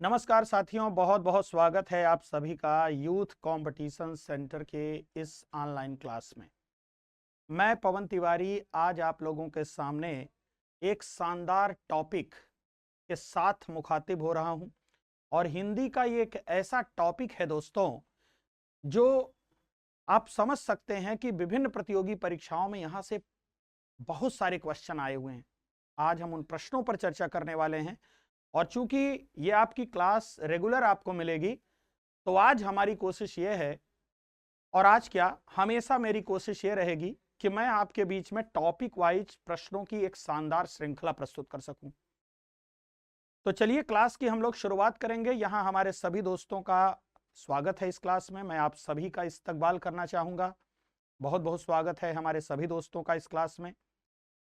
नमस्कार साथियों, बहुत बहुत स्वागत है आप सभी का यूथ कंपटीशन सेंटर के इस ऑनलाइन क्लास में। मैं पवन तिवारी आज आप लोगों के सामने एक शानदार टॉपिक के साथ मुखातिब हो रहा हूं और हिंदी का ये एक ऐसा टॉपिक है दोस्तों जो आप समझ सकते हैं कि विभिन्न प्रतियोगी परीक्षाओं में यहां से बहुत सारे क्वेश्चन आए हुए हैं। आज हम उन प्रश्नों पर चर्चा करने वाले हैं और चूंकि ये आपकी क्लास रेगुलर आपको मिलेगी तो आज हमारी कोशिश ये है और आज क्या हमेशा मेरी कोशिश ये रहेगी कि मैं आपके बीच में टॉपिक वाइज प्रश्नों की एक शानदार श्रृंखला प्रस्तुत कर सकूं। तो चलिए क्लास की हम लोग शुरुआत करेंगे। यहां हमारे सभी दोस्तों का स्वागत है। इस क्लास में मैं आप सभी का इस्तकबाल करना चाहूंगा। बहुत बहुत स्वागत है हमारे सभी दोस्तों का इस क्लास में।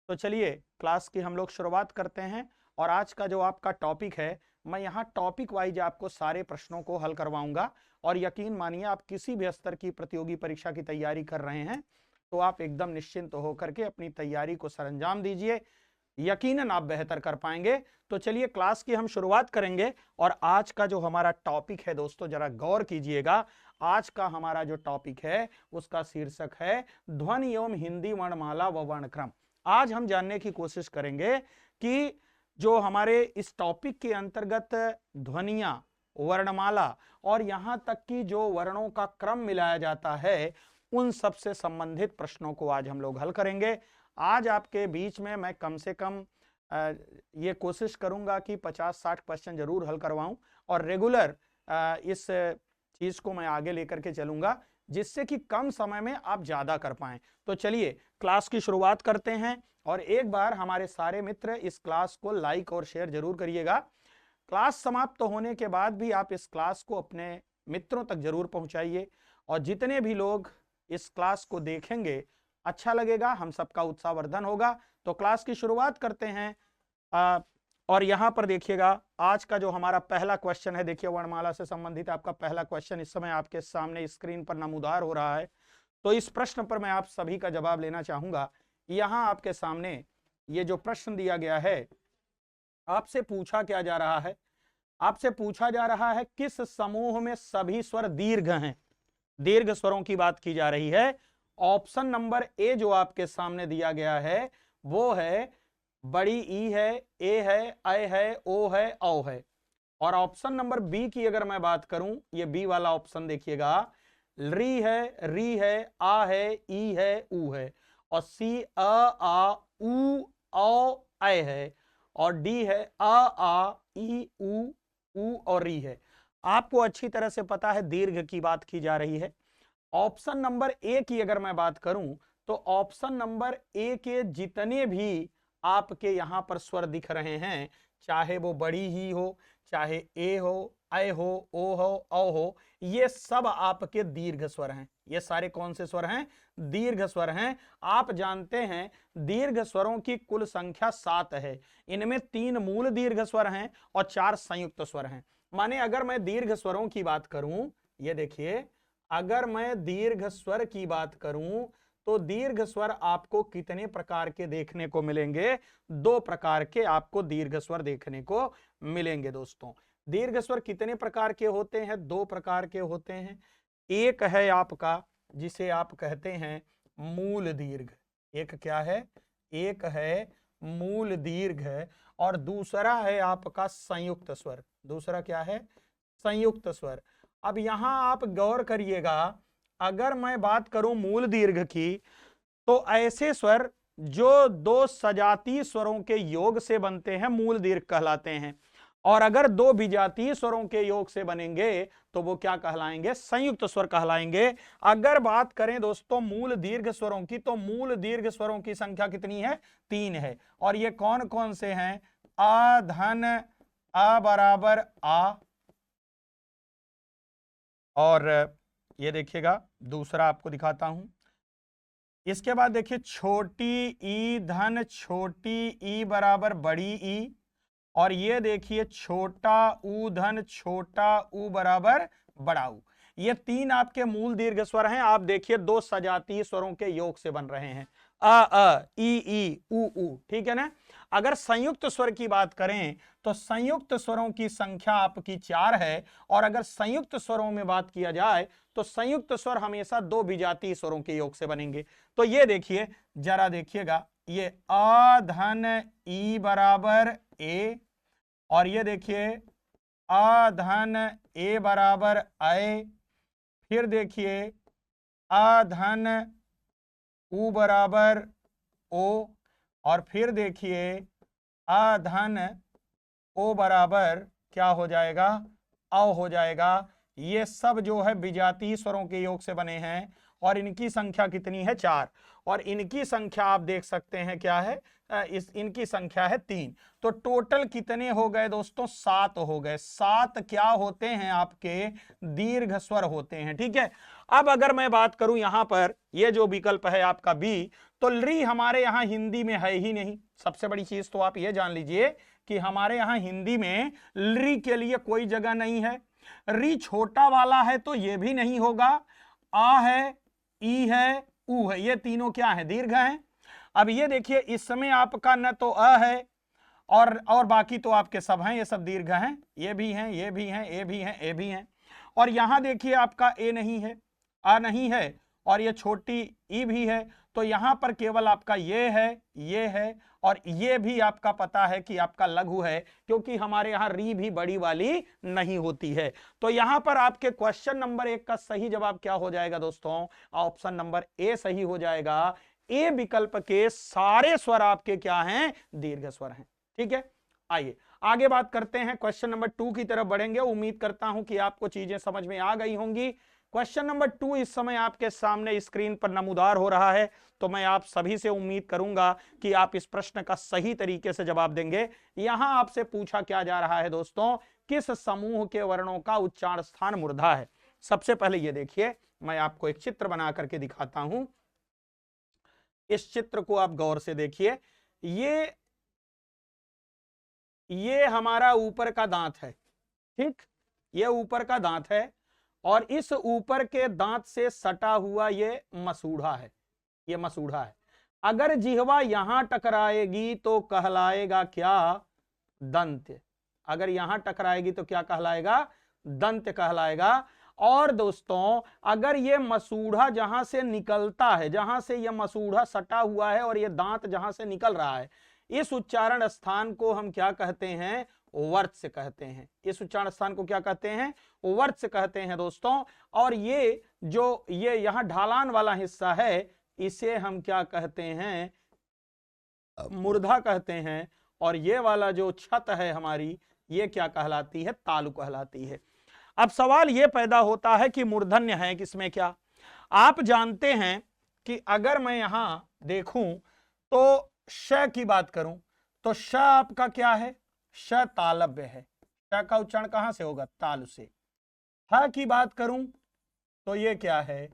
तो चलिए क्लास की हम लोग शुरुआत करते हैं और आज का जो आपका टॉपिक है, मैं यहाँ टॉपिक वाइज आपको सारे प्रश्नों को हल करवाऊंगा और यकीन मानिए आप किसी भी स्तर की प्रतियोगी परीक्षा की तैयारी कर रहे हैं तो आप एकदम निश्चिंत होकर के अपनी तैयारी को सरंजाम दीजिए, यकीनन आप बेहतर कर पाएंगे। तो चलिए क्लास की हम शुरुआत करेंगे और आज का जो हमारा टॉपिक है दोस्तों, जरा गौर कीजिएगा। आज का हमारा जो टॉपिक है उसका शीर्षक है ध्वनि एवं हिंदी वर्णमाला व वर्णक्रम। आज हम जानने की कोशिश करेंगे कि जो हमारे इस टॉपिक के अंतर्गत ध्वनियां, वर्णमाला और यहां तक कि जो वर्णों का क्रम मिलाया जाता है, उन सब से संबंधित प्रश्नों को आज हम लोग हल करेंगे। आज आपके बीच में मैं कम से कम ये कोशिश करूंगा कि 50-60 क्वेश्चन जरूर हल करवाऊं और रेगुलर इस चीज को मैं आगे लेकर के चलूंगा जिससे कि कम समय में आप ज्यादा कर पाएं। तो चलिए क्लास की शुरुआत करते हैं और एक बार हमारे सारे मित्र इस क्लास को लाइक और शेयर जरूर करिएगा। क्लास समाप्त होने के बाद भी आप इस क्लास को अपने मित्रों तक जरूर पहुंचाइए और जितने भी लोग इस क्लास को देखेंगे अच्छा लगेगा, हम सबका उत्साहवर्धन होगा। तो क्लास की शुरुआत करते हैं और यहां पर देखिएगा आज का जो हमारा पहला क्वेश्चन है। देखिए वर्णमाला से संबंधित आपका पहला क्वेश्चन इस समय आपके सामने स्क्रीन पर नमूदार हो रहा है। तो इस प्रश्न पर मैं आप सभी का जवाब लेना चाहूंगा। यहां आपके सामने ये जो प्रश्न दिया गया है, आपसे पूछा क्या जा रहा है? आपसे पूछा जा रहा है किस समूह में सभी स्वर दीर्घ हैं। दीर्घ स्वरों की बात की जा रही है। ऑप्शन नंबर ए जो आपके सामने दिया गया है वो है बड़ी ई है, ए है, ऐ है, ओ है, औ है। और ऑप्शन नंबर बी की अगर मैं बात करूं, ये बी वाला ऑप्शन देखिएगा, री है, री है, आ है, ई है, ऊ है। और सी अ आ उ औ ऐ है। और डी है अ आ ई ऊ और री है। आपको अच्छी तरह से पता है दीर्घ की बात की जा रही है। ऑप्शन नंबर ए की अगर मैं बात करूं तो ऑप्शन नंबर ए के जितने भी आपके यहां पर स्वर दिख रहे हैं, चाहे वो बड़ी ही हो, चाहे ए हो, ऐ हो, ओ हो, औ हो, ये सब आपके दीर्घ स्वर हैं। ये सारे कौन से स्वर हैं? दीर्घ स्वर हैं। आप जानते हैं दीर्घ स्वरों की कुल संख्या 7 है। इनमें 3 मूल दीर्घ स्वर हैं और 4 संयुक्त स्वर हैं। माने अगर मैं दीर्घ स्वरों की बात करूं, ये देखिए, अगर मैं दीर्घ स्वर की बात करूं तो दीर्घ स्वर आपको कितने प्रकार के देखने को मिलेंगे? 2 प्रकार के आपको दीर्घ स्वर देखने को मिलेंगे दोस्तों। दीर्घ स्वर कितने प्रकार के होते हैं? 2 प्रकार के होते हैं। एक है आपका जिसे आप कहते हैं मूल दीर्घ। एक क्या है? एक है मूल दीर्घ और दूसरा है आपका संयुक्त स्वर। दूसरा क्या है? संयुक्त स्वर। अब यहां आप गौर करिएगा, अगर मैं बात करूं मूल दीर्घ की तो ऐसे स्वर जो 2 सजातीय स्वरों के योग से बनते हैं मूल दीर्घ कहलाते हैं, और अगर 2 विजातीय स्वरों के योग से बनेंगे तो वो क्या कहलाएंगे? संयुक्त स्वर कहलाएंगे। अगर बात करें दोस्तों मूल दीर्घ स्वरों की तो मूल दीर्घ स्वरों की संख्या कितनी है? 3 है। और ये कौन कौन से हैं? आ धन आ बराबर आ, और ये देखिएगा दूसरा आपको दिखाता हूं। इसके बाद देखिए छोटी ई धन छोटी ई बराबर बड़ी ई, और ये देखिए छोटा ऊ धन छोटा ऊ बराबर बड़ा ऊ। ये 3 आपके मूल दीर्घ स्वर हैं। आप देखिए 2 सजातीय स्वरों के योग से बन रहे हैं, अ ई ऊ ऊ, ठीक है ना। अगर संयुक्त स्वर की बात करें तो संयुक्त स्वरों की संख्या आपकी 4 है, और अगर संयुक्त स्वरों में बात किया जाए तो संयुक्त स्वर हमेशा दो विजातीय स्वरों के योग से बनेंगे। तो ये देखिए, जरा देखिएगा, ये अ धन ई बराबर ए, और ये देखिए अ धन ए बराबर अ, फिर देखिए अ धन उ बराबर ओ, और फिर देखिए अ धन ओ बराबर क्या हो जाएगा, अ हो जाएगा। ये सब जो है विजातीय स्वरों के योग से बने हैं, और इनकी संख्या कितनी है, 4, और इनकी संख्या आप देख सकते हैं क्या है, इनकी संख्या है 3। तो टोटल कितने हो गए दोस्तों, 7 हो गए। 7 क्या होते हैं, आपके दीर्घ स्वर होते हैं। ठीक है, अब अगर मैं बात करूं यहां पर, ये जो विकल्प है आपका बी, तो री हमारे यहां हिंदी में है ही नहीं। सबसे बड़ी चीज तो आप ये जान लीजिए कि हमारे यहां हिंदी में री के लिए कोई जगह नहीं है। री छोटा वाला है तो ये भी नहीं होगा। आ है, ई है, उ है, ये तीनों क्या है, दीर्घ हैं। अब ये देखिए, इसमें आपका न तो अ है और बाकी तो आपके सब हैं, ये सब दीर्घ हैं, ये भी हैं, ये भी हैं, ये भी हैं, ये भी हैं। और यहां देखिए आपका ए नहीं है, आ नहीं है, और ये छोटी ई भी है। तो यहां पर केवल आपका ये है, और ये भी आपका पता है कि आपका लघु है, क्योंकि हमारे यहां री भी बड़ी वाली नहीं होती है। तो यहां पर आपके क्वेश्चन नंबर 1 का सही जवाब क्या हो जाएगा दोस्तों, ऑप्शन नंबर ए सही हो जाएगा। ए विकल्प के सारे स्वर आपके क्या हैं, दीर्घ स्वर हैं। ठीक है, आइए आगे बात करते हैं, क्वेश्चन नंबर 2 की तरफ बढ़ेंगे। उम्मीद करता हूं कि आपको चीजें समझ में आ गई होंगी। क्वेश्चन नंबर 2 इस समय आपके सामने स्क्रीन पर नमूदार हो रहा है, तो मैं आप सभी से उम्मीद करूंगा कि आप इस प्रश्न का सही तरीके से जवाब देंगे। यहां आपसे पूछा क्या जा रहा है दोस्तों, किस समूह के वर्णों का उच्चारण स्थान मूर्धा है। सबसे पहले ये देखिए, मैं आपको एक चित्र बना करके दिखाता हूं। इस चित्र को आप गौर से देखिए। ये हमारा ऊपर का दांत है, ठीक, ये ऊपर का दांत है, और इस ऊपर के दांत से सटा हुआ ये मसूढ़ा है, ये मसूढ़ा है। अगर जिह्वा यहां टकराएगी तो कहलाएगा क्या, दंत। अगर यहां टकराएगी तो क्या कहलाएगा, दंत कहलाएगा। और दोस्तों, अगर ये मसूढ़ा जहां से निकलता है, जहां से ये मसूढ़ा सटा हुआ है और ये दांत जहां से निकल रहा है, इस उच्चारण स्थान को हम क्या कहते हैं, वर्त्स कहते हैं। इस उच्चारण स्थान को क्या कहते हैं, वर्त्स कहते हैं दोस्तों। और ये जो ये यहां ढालान वाला हिस्सा है, इसे हम क्या कहते हैं, मूर्धा कहते हैं। और ये वाला जो छत है हमारी, ये क्या कहलाती है, तालु कहलाती है। अब सवाल ये पैदा होता है कि मूर्धन्य है किसमें क्या। आप जानते हैं कि अगर मैं यहां देखूं तो श की बात करूं तो श आपका क्या है, श तालव्य है। श का उच्चारण कहां से होगा, तालु से। ह की बात करूं तो ये क्या है,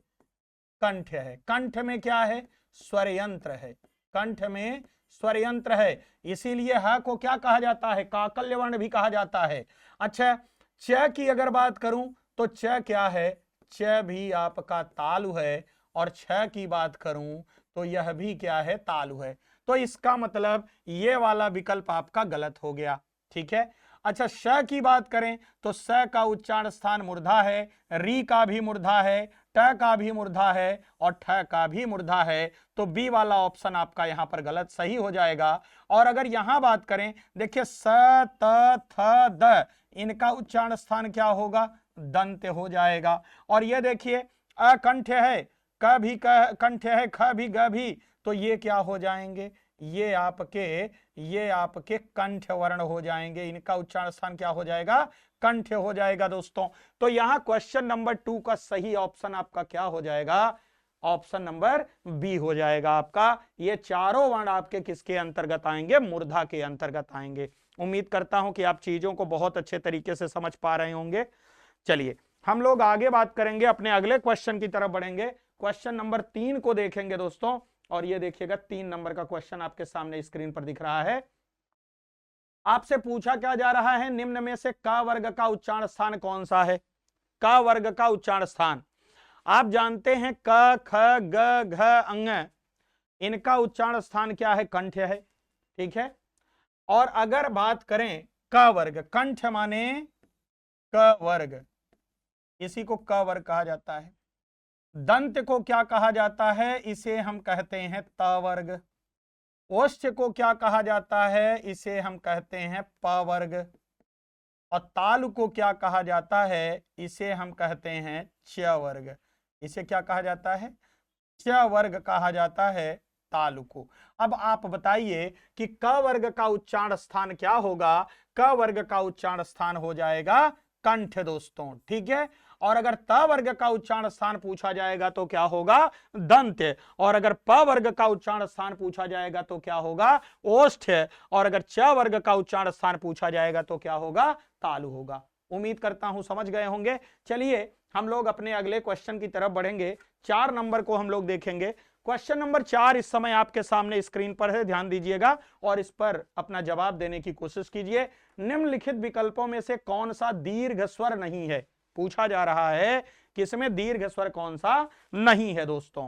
कंठ है। कंठ में क्या है, स्वर यंत्र है। कंठ में स्वर यंत्र है, इसीलिए ह को क्या कहा जाता है, काकल्य वर्ण भी कहा जाता है। अच्छा, च की अगर बात करूं तो च क्या है, च भी आपका तालु है। और छ की बात करूं तो यह भी क्या है, तालु है। तो इसका मतलब ये वाला विकल्प आपका गलत हो गया। ठीक है, अच्छा, श की बात करें तो स का उच्चारण स्थान मूर्धा है, री का भी मूर्धा है, ट का भी मूर्धा है, और ठ का भी मूर्धा है। तो बी वाला ऑप्शन आपका यहां पर गलत सही हो जाएगा। और अगर यहां बात करें, देखिए स त थ द, इनका उच्चारण स्थान क्या होगा, दंत हो जाएगा। और ये देखिए अकंठ है, क भी कंठ है, ख भी ग भी, तो ये क्या हो जाएंगे, ये आपके कंठ वर्ण हो जाएंगे। इनका उच्चारण स्थान क्या हो जाएगा, कंठ हो जाएगा दोस्तों। तो यहां क्वेश्चन नंबर 2 का सही ऑप्शन आपका क्या हो जाएगा, ऑप्शन नंबर बी हो जाएगा आपका। ये चारों वर्ण आपके किसके अंतर्गत आएंगे, मूर्धा के अंतर्गत आएंगे। उम्मीद करता हूं कि आप चीजों को बहुत अच्छे तरीके से समझ पा रहे होंगे। चलिए हम लोग आगे बात करेंगे, अपने अगले क्वेश्चन की तरफ बढ़ेंगे। क्वेश्चन नंबर 3 को देखेंगे दोस्तों। और ये देखिएगा 3 नंबर का क्वेश्चन आपके सामने स्क्रीन पर दिख रहा है। आपसे पूछा क्या जा रहा है, निम्न में से क वर्ग का उच्चारण स्थान कौन सा है। क वर्ग का उच्चारण स्थान आप जानते हैं, क ख ग घ अंग, इनका उच्चारण स्थान क्या है, कंठ है। ठीक है, और अगर बात करें क वर्ग, कंठ माने क वर्ग, इसी को क वर्ग कहा जाता है। दंत को क्या कहा जाता है? इसे हम कहते हैं त वर्ग। ओष्ठ को क्या कहा जाता है? इसे हम कहते हैं प वर्ग। और तालु को क्या कहा जाता है? इसे हम कहते हैं च वर्ग। इसे क्या कहा जाता है? च वर्ग कहा जाता है तालु को। अब आप बताइए कि क वर्ग का उच्चारण स्थान क्या होगा? क वर्ग का उच्चारण स्थान हो जाएगा कंठ दोस्तों, ठीक है। और अगर त वर्ग का उच्चारण स्थान पूछा जाएगा तो क्या होगा? दंत। और अगर प वर्ग का उच्चारण स्थान पूछा जाएगा तो क्या होगा? ओष्ठ। और अगर च वर्ग का उच्चारण स्थान पूछा जाएगा तो क्या होगा? तालु होगा। उम्मीद करता हूं समझ गए होंगे। चलिए हम लोग अपने अगले क्वेश्चन की तरफ बढ़ेंगे। 4 नंबर को हम लोग देखेंगे। क्वेश्चन नंबर 4 इस समय आपके सामने स्क्रीन पर है, ध्यान दीजिएगा और इस पर अपना जवाब देने की कोशिश कीजिए। निम्नलिखित विकल्पों में से कौन सा दीर्घ स्वर नहीं है? पूछा जा रहा है कि इसमें दीर्घ स्वर कौन सा नहीं है दोस्तों।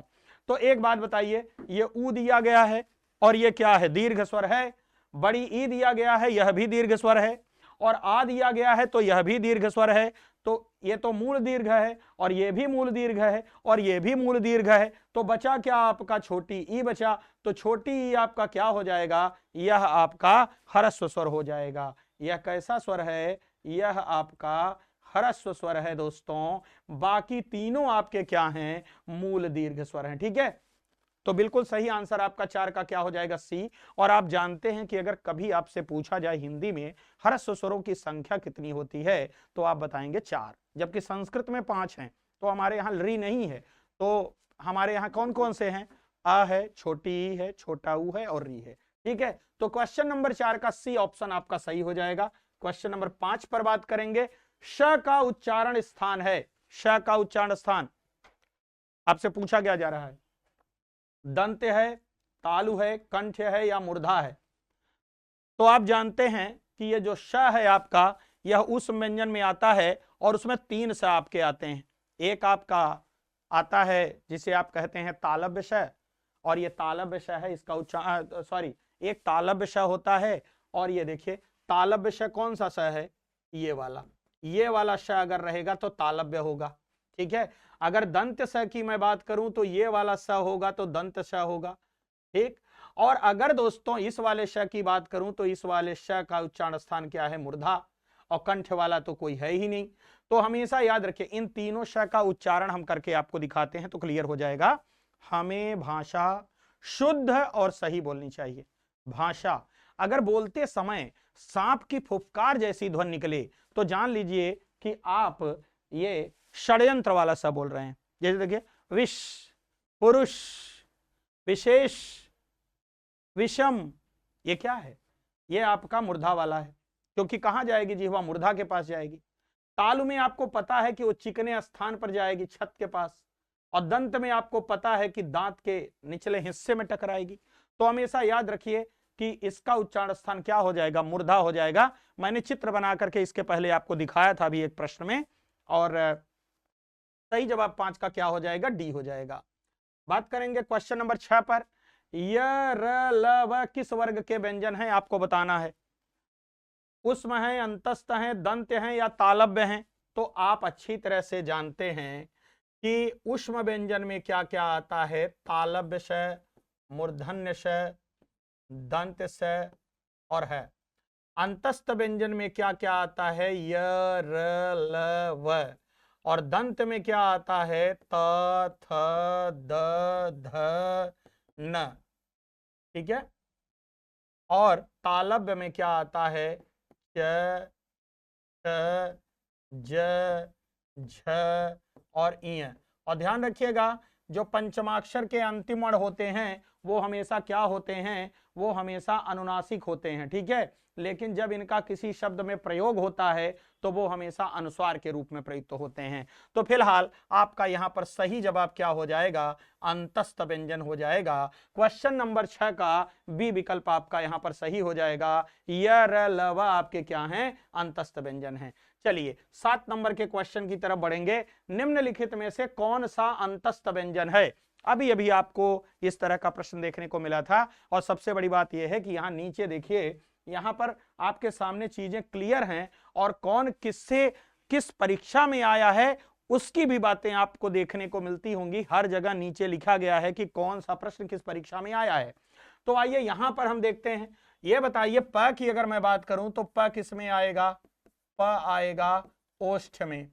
तो एक बात बताइए, ये ऊ दिया गया है और ये क्या है? दीर्घ स्वर है। बड़ी ई दिया गया है, यह भी दीर्घ स्वर है। और आ दिया गया है तो यह भी दीर्घ स्वर है। तो ये तो मूल दीर्घ है और ये भी मूल दीर्घ है और ये भी मूल दीर्घ है। तो बचा क्या आपका? छोटी ई बचा। तो छोटी ई आपका क्या हो जाएगा? यह आपका ह्रस्व स्वर हो जाएगा। यह कैसा स्वर है? यह आपका ह्रस्व स्वर है दोस्तों। बाकी तीनों आपके क्या हैं? मूल दीर्घ स्वर हैं, ठीक है। तो बिल्कुल सही आंसर आपका 4 का क्या हो जाएगा? सी। और आप जानते हैं कि अगर कभी आपसे पूछा जाए हिंदी में ह्रस्व स्वरों की संख्या कितनी होती है तो आप बताएंगे 4, जबकि संस्कृत में 5 हैं। तो हमारे यहाँ री नहीं है, तो हमारे यहाँ कौन कौन से हैं? आ है, छोटी ई है, छोटा ऊ है और री है, ठीक है। तो क्वेश्चन नंबर 4 का सी ऑप्शन आपका सही हो जाएगा। क्वेश्चन नंबर 5 पर बात करेंगे। श का उच्चारण स्थान है, श का उच्चारण स्थान आपसे पूछा क्या जा रहा है? दंत है, तालु है, कंठ है या मूर्धा है? तो आप जानते हैं कि ये जो श है आपका, यह उस व्यंजन में आता है और उसमें 3 श आपके आते हैं। एक आपका आता है जिसे आप कहते हैं तालव्य श, और ये तालव्य श है, इसका उच्चारण सॉरी, एक तालव्य श होता है। और ये देखिए तालव्य श कौन सा श है? ये वाला श अगर रहेगा तो तालव्य होगा, ठीक है। अगर दंत स की मैं बात करूं तो ये वाला स होगा तो दंत स होगा, ठीक। और अगर दोस्तों इस वाले श की बात करूं तो इस वाले श का उच्चारण स्थान क्या है? मूर्धा। और कंठ वाला तो कोई है ही नहीं। तो हमेशा याद रखिए इन तीनों श का उच्चारण हम करके आपको दिखाते हैं तो क्लियर हो जाएगा। हमें भाषा शुद्ध और सही बोलनी चाहिए। भाषा अगर बोलते समय सांप की फुफकार जैसी ध्वनि निकले तो जान लीजिए कि आप ये षड्यंत्र वाला सा बोल रहे हैं। जैसे देखिए विष, पुरुष, विशेष, विषम, ये क्या है? ये आपका मूर्धा वाला है, क्योंकि कहां जाएगी? जिह्वा मूर्धा के पास जाएगी। तालु में आपको पता है कि वो चिकने स्थान पर जाएगी, छत के पास। और दंत में आपको पता है कि दांत के निचले हिस्से में टकराएगी। तो हमेशा याद रखिए कि इसका उच्चारण स्थान क्या हो जाएगा? मूर्धा हो जाएगा। मैंने चित्र बना करके इसके पहले आपको दिखाया था अभी एक प्रश्न में, और सही जवाब 5 का क्या हो जाएगा? डी हो जाएगा। बात करेंगे क्वेश्चन नंबर 6 पर। य, र, ल, व किस वर्ग के व्यंजन हैं आपको बताना है। उष्म है, अंतस्थ है, दंत है या तालव्य हैं? तो आप अच्छी तरह से जानते हैं कि उष्म व्यंजन में क्या क्या आता है? तालव्य श, मूर्धन्य श, दंत स और है। अंतस्थ व्यंजन में क्या क्या आता है? य, र, ल, व। और दंत में क्या आता है? त, थ, द, ध, न, ठीक है। और तालव्य में क्या आता है? च, च, ज, झ और इय। और ध्यान रखिएगा जो पंचमाक्षर के अंतिम वर्ण होते हैं वो हमेशा क्या होते हैं? वो हमेशा अनुनासिक होते हैं, ठीक है। लेकिन जब इनका किसी शब्द में प्रयोग होता है तो वो हमेशा अनुस्वार के रूप में प्रयुक्त होते हैं। तो फिलहाल आपका यहाँ पर सही जवाब क्या हो जाएगा? अंतस्थ व्यंजन हो जाएगा। क्वेश्चन नंबर 6 का बी विकल्प आपका यहाँ पर सही हो जाएगा। य, र, ल, व आपके क्या हैं? अंतस्थ व्यंजन हैं। चलिए 7 नंबर के क्वेश्चन की तरफ बढ़ेंगे। निम्नलिखित में से कौन सा अंतस्थ व्यंजन है? अभी अभी आपको इस तरह का प्रश्न देखने को मिला था। और सबसे बड़ी बात यह है कि यहां नीचे देखिए यहाँ पर आपके सामने चीजें क्लियर हैं और कौन किससे किस परीक्षा में आया है उसकी भी बातें आपको देखने को मिलती होंगी। हर जगह नीचे लिखा गया है कि कौन सा प्रश्न किस परीक्षा में आया है। तो आइए यहां पर हम देखते हैं। ये बताइए प की अगर मैं बात करूं तो प किस में आएगा? प आएगा ओष्ठ में।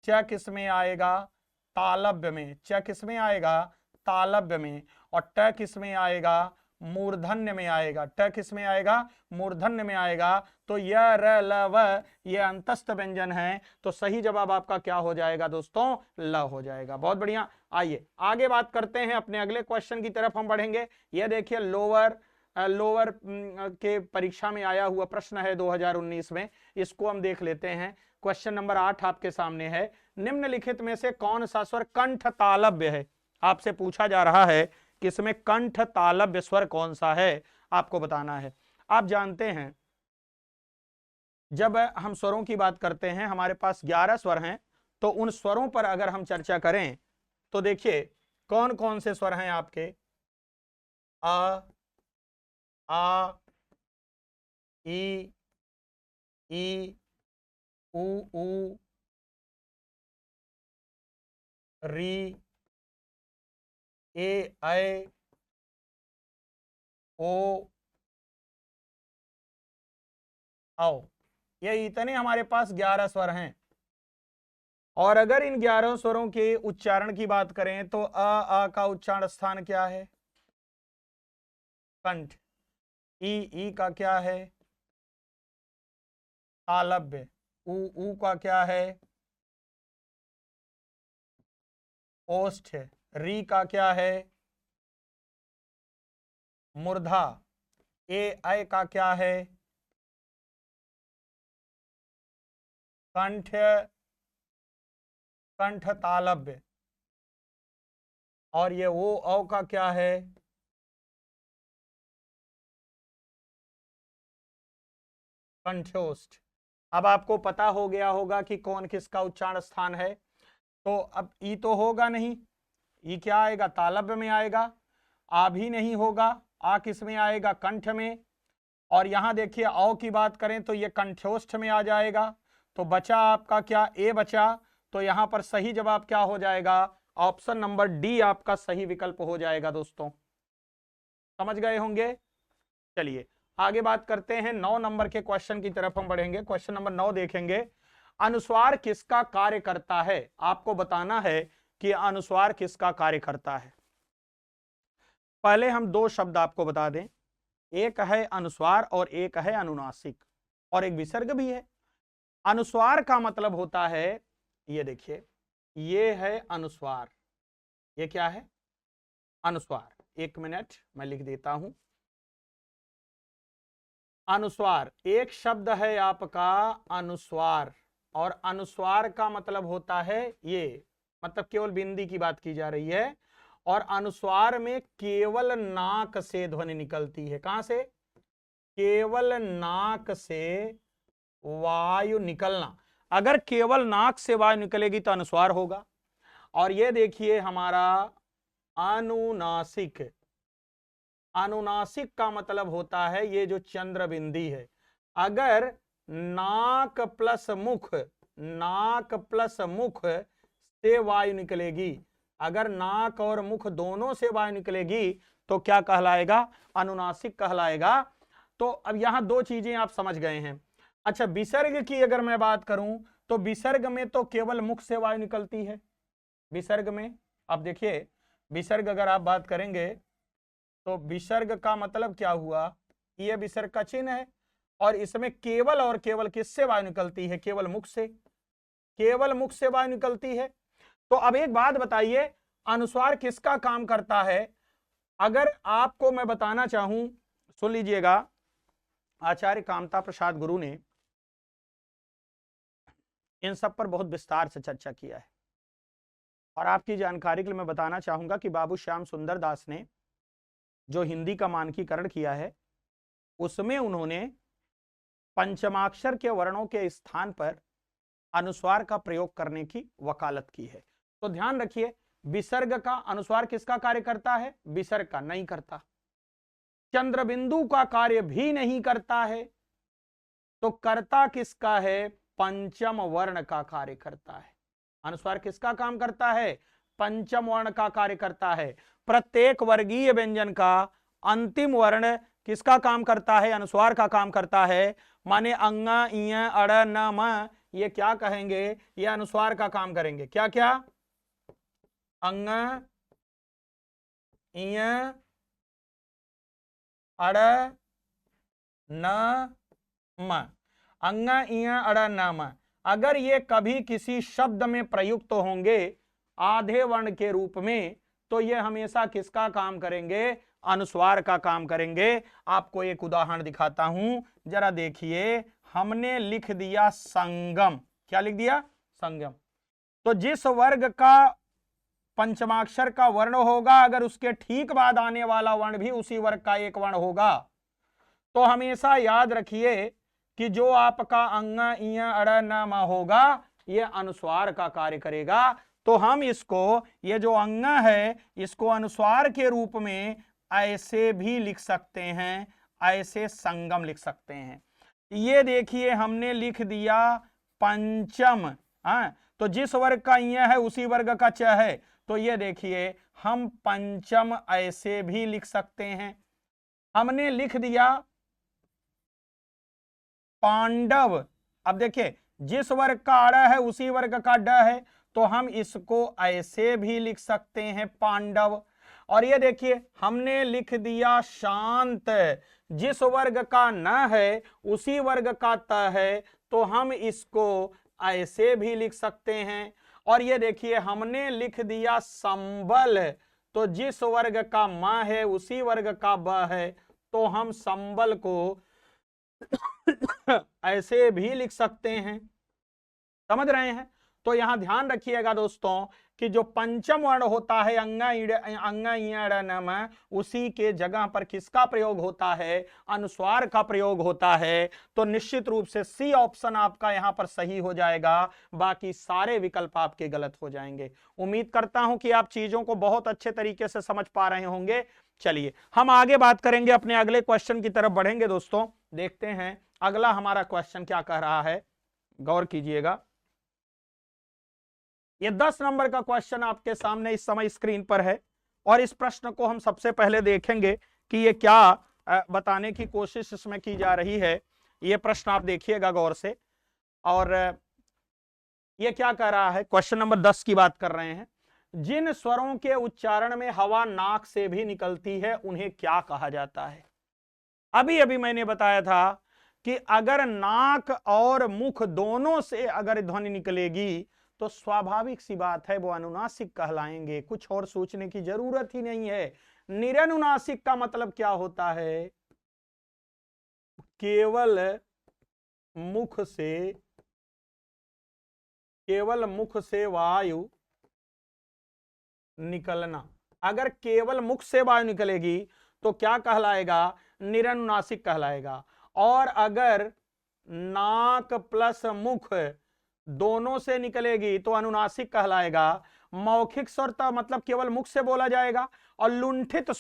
च किस में आएगा? तालव्य में। च किस में आएगा? तालव्य में। और ट किस में आएगा? मूर्धन्य में आएगा। ट किस में आएगा? मूर्धन्य में आएगा। तो य र ल व ये अंतस्थ व्यंजन है, तो सही जवाब आपका क्या हो जाएगा दोस्तों? ल हो जाएगा। बहुत बढ़िया। आइए आगे बात करते हैं, अपने अगले क्वेश्चन की तरफ हम बढ़ेंगे। ये देखिए लोअर के परीक्षा में आया हुआ प्रश्न है 2019 में, इसको हम देख लेते हैं। क्वेश्चन नंबर 8 आपके सामने है। निम्नलिखित में से कौन सा स्वर कंठ तालव्य है? आपसे पूछा जा रहा है कि इसमें कंठ तालव्य स्वर कौन सा है, आपको बताना है। आप जानते हैं जब हम स्वरों की बात करते हैं हमारे पास 11 स्वर हैं, तो उन स्वरों पर अगर हम चर्चा करें तो देखिए कौन कौन से स्वर हैं आपके? आ, ई, ऊ, री, ए, ऐ, ओ, औ। ये इतने हमारे पास 11 स्वर हैं। और अगर इन 11 स्वरों के उच्चारण की बात करें तो आ का उच्चारण स्थान क्या है? कंठ। ई का क्या है? तालव्य। ऊ का क्या है? ओष्ठ। री का क्या है? मूर्धा। ए ऐ का क्या है? कंठ तालव्य। और ये ओ औ का क्या है? कंठोष्ठ। अब आपको पता हो गया होगा कि कौन किसका उच्चारण स्थान है। तो अब ई तो होगा नहीं, ई क्या आएगा? तालव्य में आएगा। आ भी नहीं होगा, आ किस में आएगा? कंठ में। और यहां देखिए औ की बात करें तो ये कंठोष्ठ में आ जाएगा। तो बचा आपका क्या? ए बचा। तो यहां पर सही जवाब क्या हो जाएगा? ऑप्शन नंबर डी आपका सही विकल्प हो जाएगा दोस्तों। समझ गए होंगे। चलिए आगे बात करते हैं। 9 नंबर के क्वेश्चन की तरफ हम बढ़ेंगे। क्वेश्चन नंबर 9 देखेंगे। अनुस्वार किसका कार्य करता है? आपको बताना है कि अनुस्वार किसका कार्य करता है। पहले हम 2 शब्द आपको बता दें, एक है अनुस्वार और एक है अनुनासिक, और एक विसर्ग भी है। अनुस्वार का मतलब होता है, ये देखिए ये है अनुस्वार। ये क्या है? अनुस्वार। 1 मिनट मैं लिख देता हूं। अनुस्वार एक शब्द है आपका अनुस्वार, और अनुस्वार का मतलब होता है ये, मतलब केवल बिंदी की बात की जा रही है। और अनुस्वार में केवल नाक से ध्वनि निकलती है। कहां से? केवल नाक से वायु निकलना। अगर केवल नाक से वायु निकलेगी तो अनुस्वार होगा। और ये देखिए हमारा अनुनासिक। अनुनासिक का मतलब होता है ये जो चंद्र बिंदी है। अगर नाक प्लस मुख से वायु निकलेगी, अगर नाक और मुख दोनों से वायु निकलेगी तो क्या कहलाएगा? अनुनासिक कहलाएगा। तो अब यहां 2 चीजें आप समझ गए हैं। अच्छा, विसर्ग की अगर मैं बात करूं तो विसर्ग में तो केवल मुख से वायु निकलती है। विसर्ग में अब देखिए, विसर्ग अगर आप बात करेंगे तो विसर्ग का मतलब क्या हुआ? ये विसर्ग का चिन्ह है, और इसमें केवल और केवल किससे वायु निकलती है? केवल मुख से। केवल मुख से वायु निकलती है। तो अब एक बात बताइए, अनुस्वार किसका काम करता है? अगर आपको मैं बताना चाहूं, सुन लीजिएगा, आचार्य कामता प्रसाद गुरु ने इन सब पर बहुत विस्तार से चर्चा किया है। और आपकी जानकारी के लिए मैं बताना चाहूंगा कि बाबू श्याम सुंदर दास ने जो हिंदी का मानकीकरण किया है उसमें उन्होंने पंचमाक्षर के वर्णों के स्थान पर अनुस्वार का प्रयोग करने की वकालत की है। तो ध्यान रखिए, विसर्ग का अनुस्वार किसका कार्य करता है? विसर्ग का नहीं करता। चंद्रबिंदु का कार्य भी नहीं करता है, तो कर्ता किसका है? पंचम वर्ण का कार्य करता है। अनुस्वार किसका काम करता है? पंचम वर्ण का कार्य करता है। प्रत्येक वर्गीय व्यंजन का अंतिम वर्ण किसका काम करता है? अनुस्वार का काम करता है। माने अंग, इय, अड़, न, म, ये क्या कहेंगे? ये अनुस्वार का काम करेंगे। क्या क्या? अंग, इय, अड़, न, म। अंग, इय, अड़, न, म अगर ये कभी किसी शब्द में प्रयुक्त होंगे आधे वर्ण के रूप में, तो ये हमेशा किसका काम करेंगे? अनुस्वार का काम करेंगे। आपको एक उदाहरण दिखाता हूं, जरा देखिए। हमने लिख दिया संगम। क्या लिख दिया? संगम। तो जिस वर्ग का पंचमाक्षर का वर्ण होगा, अगर उसके ठीक बाद आने वाला वर्ण भी उसी वर्ग का एक वर्ण होगा, तो हमेशा याद रखिए कि जो आपका अंग, इय, अड़, न, म होगा, यह अनुस्वार का कार्य करेगा। तो हम इसको, ये जो अंग है, इसको अनुस्वार के रूप में ऐसे भी लिख सकते हैं, ऐसे संगम लिख सकते हैं। ये देखिए हमने लिख दिया पंचम। तो जिस वर्ग का इय है उसी वर्ग का च है, तो ये देखिए हम पंचम ऐसे भी लिख सकते हैं। हमने लिख दिया पांडव। अब देखिए जिस वर्ग का अड़ है उसी वर्ग का ड है, तो हम इसको ऐसे भी लिख सकते हैं, पांडव। और ये देखिए हमने लिख दिया शांत। जिस वर्ग का न है उसी वर्ग का त है, तो हम इसको ऐसे भी लिख सकते हैं। और ये देखिए हमने लिख दिया संबल। तो जिस वर्ग का म है उसी वर्ग का ब है, तो हम संबल को ऐसे भी लिख सकते हैं। समझ रहे हैं? तो यहां ध्यान रखिएगा दोस्तों कि जो पंचम वर्ण होता है अंग, इय, अड़, न, म, उसी के जगह पर किसका प्रयोग होता है? अनुस्वार का प्रयोग होता है। तो निश्चित रूप से सी ऑप्शन आपका यहां पर सही हो जाएगा, बाकी सारे विकल्प आपके गलत हो जाएंगे। उम्मीद करता हूं कि आप चीजों को बहुत अच्छे तरीके से समझ पा रहे होंगे। चलिए हम आगे बात करेंगे, अपने अगले क्वेश्चन की तरफ बढ़ेंगे। दोस्तों देखते हैं अगला हमारा क्वेश्चन क्या कह रहा है, गौर कीजिएगा। ये 10 नंबर का क्वेश्चन आपके सामने इस समय स्क्रीन पर है, और इस प्रश्न को हम सबसे पहले देखेंगे कि ये क्या बताने की कोशिश इसमें की जा रही है। ये प्रश्न आप देखिएगा गौर से। और ये क्या कह रहा है? क्वेश्चन नंबर 10 की बात कर रहे हैं। जिन स्वरों के उच्चारण में हवा नाक से भी निकलती है उन्हें क्या कहा जाता है? अभी अभी मैंने बताया था कि अगर नाक और मुख दोनों से अगर ध्वनि निकलेगी तो स्वाभाविक सी बात है वो अनुनासिक कहलाएंगे। कुछ और सोचने की जरूरत ही नहीं है। निरनुनासिक का मतलब क्या होता है? केवल मुख से वायु निकलना। अगर केवल मुख से वायु निकलेगी तो क्या कहलाएगा? निरनुनासिक कहलाएगा। और अगर नाक प्लस मुख दोनों से निकलेगी तो अनुनासिक कहलाएगा। मौखिक स्वर तो मतलब केवल मुख से बोला जाएगा। और लुंठित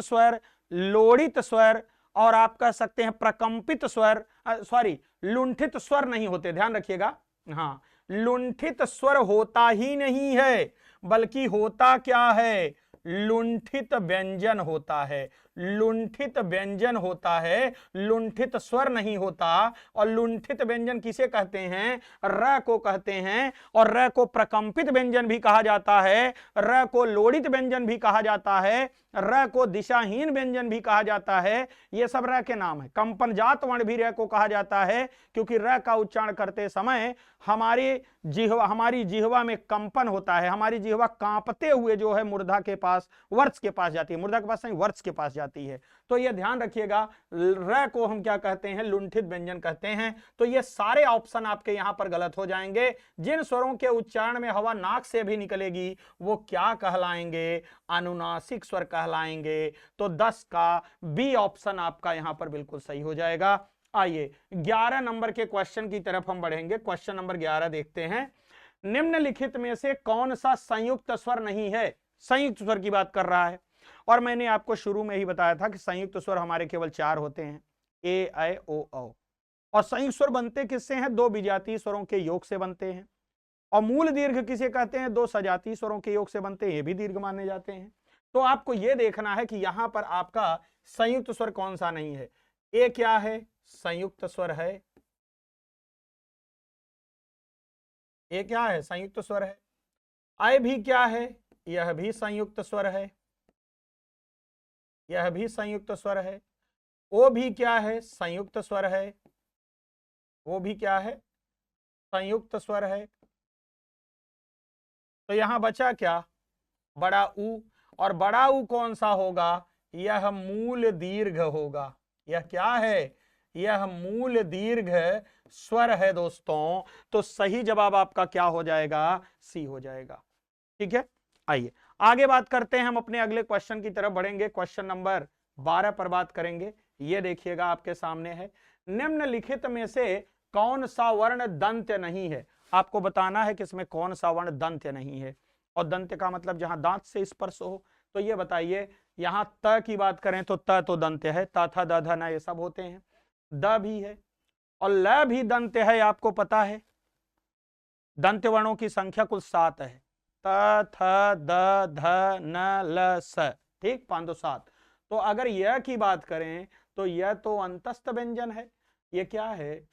स्वर, लोड़ित स्वर, और आप कह सकते हैं प्रकंपित स्वर, सॉरी लुंठित स्वर नहीं होते, ध्यान रखिएगा। हाँ, लुंठित स्वर होता ही नहीं है, बल्कि होता क्या है? लुंठित व्यंजन होता है। लुंठित व्यंजन होता है, लुंठित स्वर नहीं होता। और लुंठित व्यंजन किसे कहते हैं? र को कहते हैं। और र को प्रकंपित व्यंजन भी कहा जाता है, र को लोड़ित व्यंजन भी कहा जाता है, र को दिशाहीन व्यंजन भी कहा जाता है। ये सब र के नाम है। कंपन जात वर्ण भी र को कहा जाता है, क्योंकि र का उच्चारण करते समय हमारी जिह्वा में कंपन होता है। हमारी जिह्वा कांपते हुए जो है मूर्धा के पास, वर्च के पास जाती है। मूर्धा के पास नहीं, वर्च के पास जाती है। तो ये ध्यान रखिएगा, र को हम क्या कहते हैं? लुंठित व्यंजन कहते हैं। तो ये सारे ऑप्शन आपके यहां पर गलत हो जाएंगे। जिन स्वरों के उच्चारण में हवा नाक से भी निकलेगी वो क्या कहलाएंगे? अनुनासिक स्वर कहलाएंगे। तो 10 का बी ऑप्शन आपका यहां पर बिल्कुल सही हो जाएगा। आइए 11 नंबर के क्वेश्चन की तरफ हम बढ़ेंगे। क्वेश्चन नंबर 11 देखते हैं। निम्नलिखित में से कौन सा संयुक्त स्वर नहीं है? संयुक्त स्वर की बात कर रहा है। और मैंने आपको शुरू में ही बताया था कि संयुक्त स्वर हमारे केवल 4 होते हैं, ए ऐ ओ औ। और संयुक्त स्वर बनते किससे हैं? 2 विजातीय स्वरों के योग से बनते हैं। और मूल दीर्घ किसे कहते हैं? 2 सजातीय स्वरों के योग से बनते हैं, ये भी दीर्घ माने जाते हैं। तो आपको यह देखना है कि यहां पर आपका संयुक्त स्वर कौन सा नहीं है। ए क्या है? संयुक्त स्वर है। ए क्या है? संयुक्त स्वर है। ऐ भी क्या है? यह भी संयुक्त स्वर है, यह भी संयुक्त स्वर है। ओ भी क्या है? संयुक्त स्वर है, वो भी क्या है? संयुक्त स्वर है। तो यहां बचा क्या? बड़ा ऊ। और बड़ा ऊ कौन सा होगा? यह मूल दीर्घ होगा। यह क्या है? यह मूल दीर्घ स्वर है दोस्तों। तो सही जवाब आपका क्या हो जाएगा? सी हो जाएगा। ठीक है, आइए आगे बात करते हैं। हम अपने अगले क्वेश्चन की तरफ बढ़ेंगे। क्वेश्चन नंबर 12 पर बात करेंगे। ये देखिएगा आपके सामने है, निम्नलिखित में से कौन सा वर्ण दंत्य नहीं है? आपको बताना है कि इसमें कौन सा वर्ण दंत्य नहीं है। और दंत्य का मतलब जहां दांत से स्पर्श हो। तो ये बताइए, यहां त की बात करें तो त तो दंत्य है, त थ द ध न ये सब होते हैं। द भी है और ल भी दंत्य है, आपको पता है। दंत्य वर्णों की संख्या कुल 7 है, त थ द ध न ल स, ठीक, 5 2 7। तो अगर यह की बात करें तो यह तो अंतस्थ व्यंजन है। यह क्या है?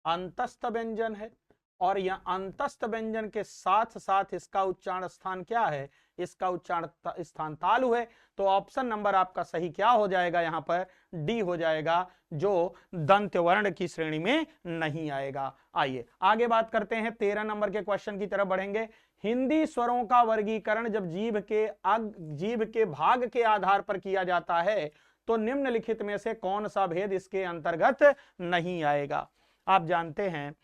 अंतस्थ व्यंजन है। और यह अंतस्थ व्यंजन के साथ साथ इसका उच्चारण स्थान क्या है? इसका उच्चारण स्थान तालु है। तो ऑप्शन नंबर आपका सही क्या हो जाएगा? यहां पर डी हो जाएगा, जो दंत्य वर्ण की श्रेणी में नहीं आएगा। आइए आगे बात करते हैं, 13 नंबर के क्वेश्चन की तरफ बढ़ेंगे। हिंदी स्वरों का वर्गीकरण जब जीभ के भाग के आधार पर किया जाता है तो निम्नलिखित में से कौन सा भेद इसके अंतर्गत नहीं आएगा? आप जानते हैं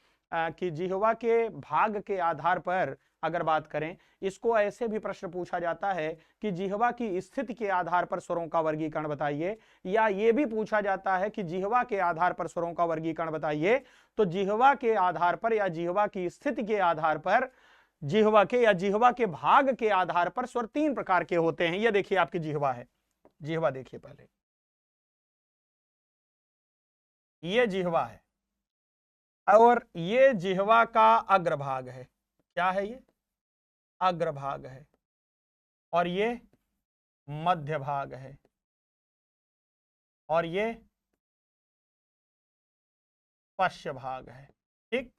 कि जिह्वा के भाग के आधार पर अगर बात करें, इसको ऐसे भी प्रश्न पूछा जाता है कि जिह्वा की स्थिति के आधार पर स्वरों का वर्गीकरण बताइए, या ये भी पूछा जाता है कि जिह्वा के आधार पर स्वरों का वर्गीकरण बताइए। तो जिह्वा के आधार पर या जिह्वा की स्थिति के आधार पर, जिह्वा के या जिह्वा के भाग के आधार पर स्वर 3 प्रकार के होते हैं। ये देखिए आपकी जिह्वा है, जिह्वा देखिए पहले, ये जिह्वा है और ये जिह्वा का अग्रभाग है। क्या है? ये अग्रभाग है। और ये मध्य भाग है और ये पश्च भाग है। ठीक,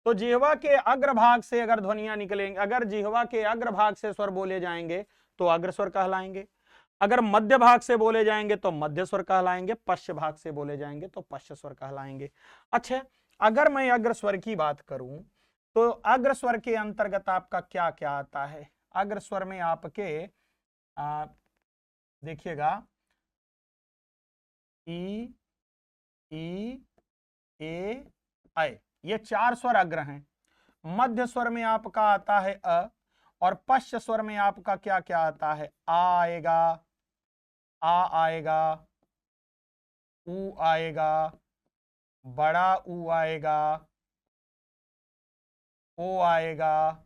तो जिह्वा के अग्रभाग से अगर ध्वनियां निकलेंगे, अगर जिह्वा के अग्रभाग से स्वर बोले जाएंगे तो अग्रस्वर कहलाएंगे, अगर मध्य भाग से बोले जाएंगे तो मध्य स्वर कहलाएंगे, पश्च भाग से बोले जाएंगे तो पश्च स्वर कहलाएंगे। अच्छा, अगर मैं अग्रस्वर की बात करूं तो अग्रस्वर के अंतर्गत आपका क्या क्या आता है? अग्रस्वर में आपके देखिएगा ई, ई, ए, ऐ, ये 4 स्वर अग्र हैं। मध्य स्वर में आपका आता है अ, और पश्च स्वर में आपका क्या क्या आता है? आ आएगा, आ आएगा, ऊ आएगा, बड़ा ऊ आएगा, ओ आएगा,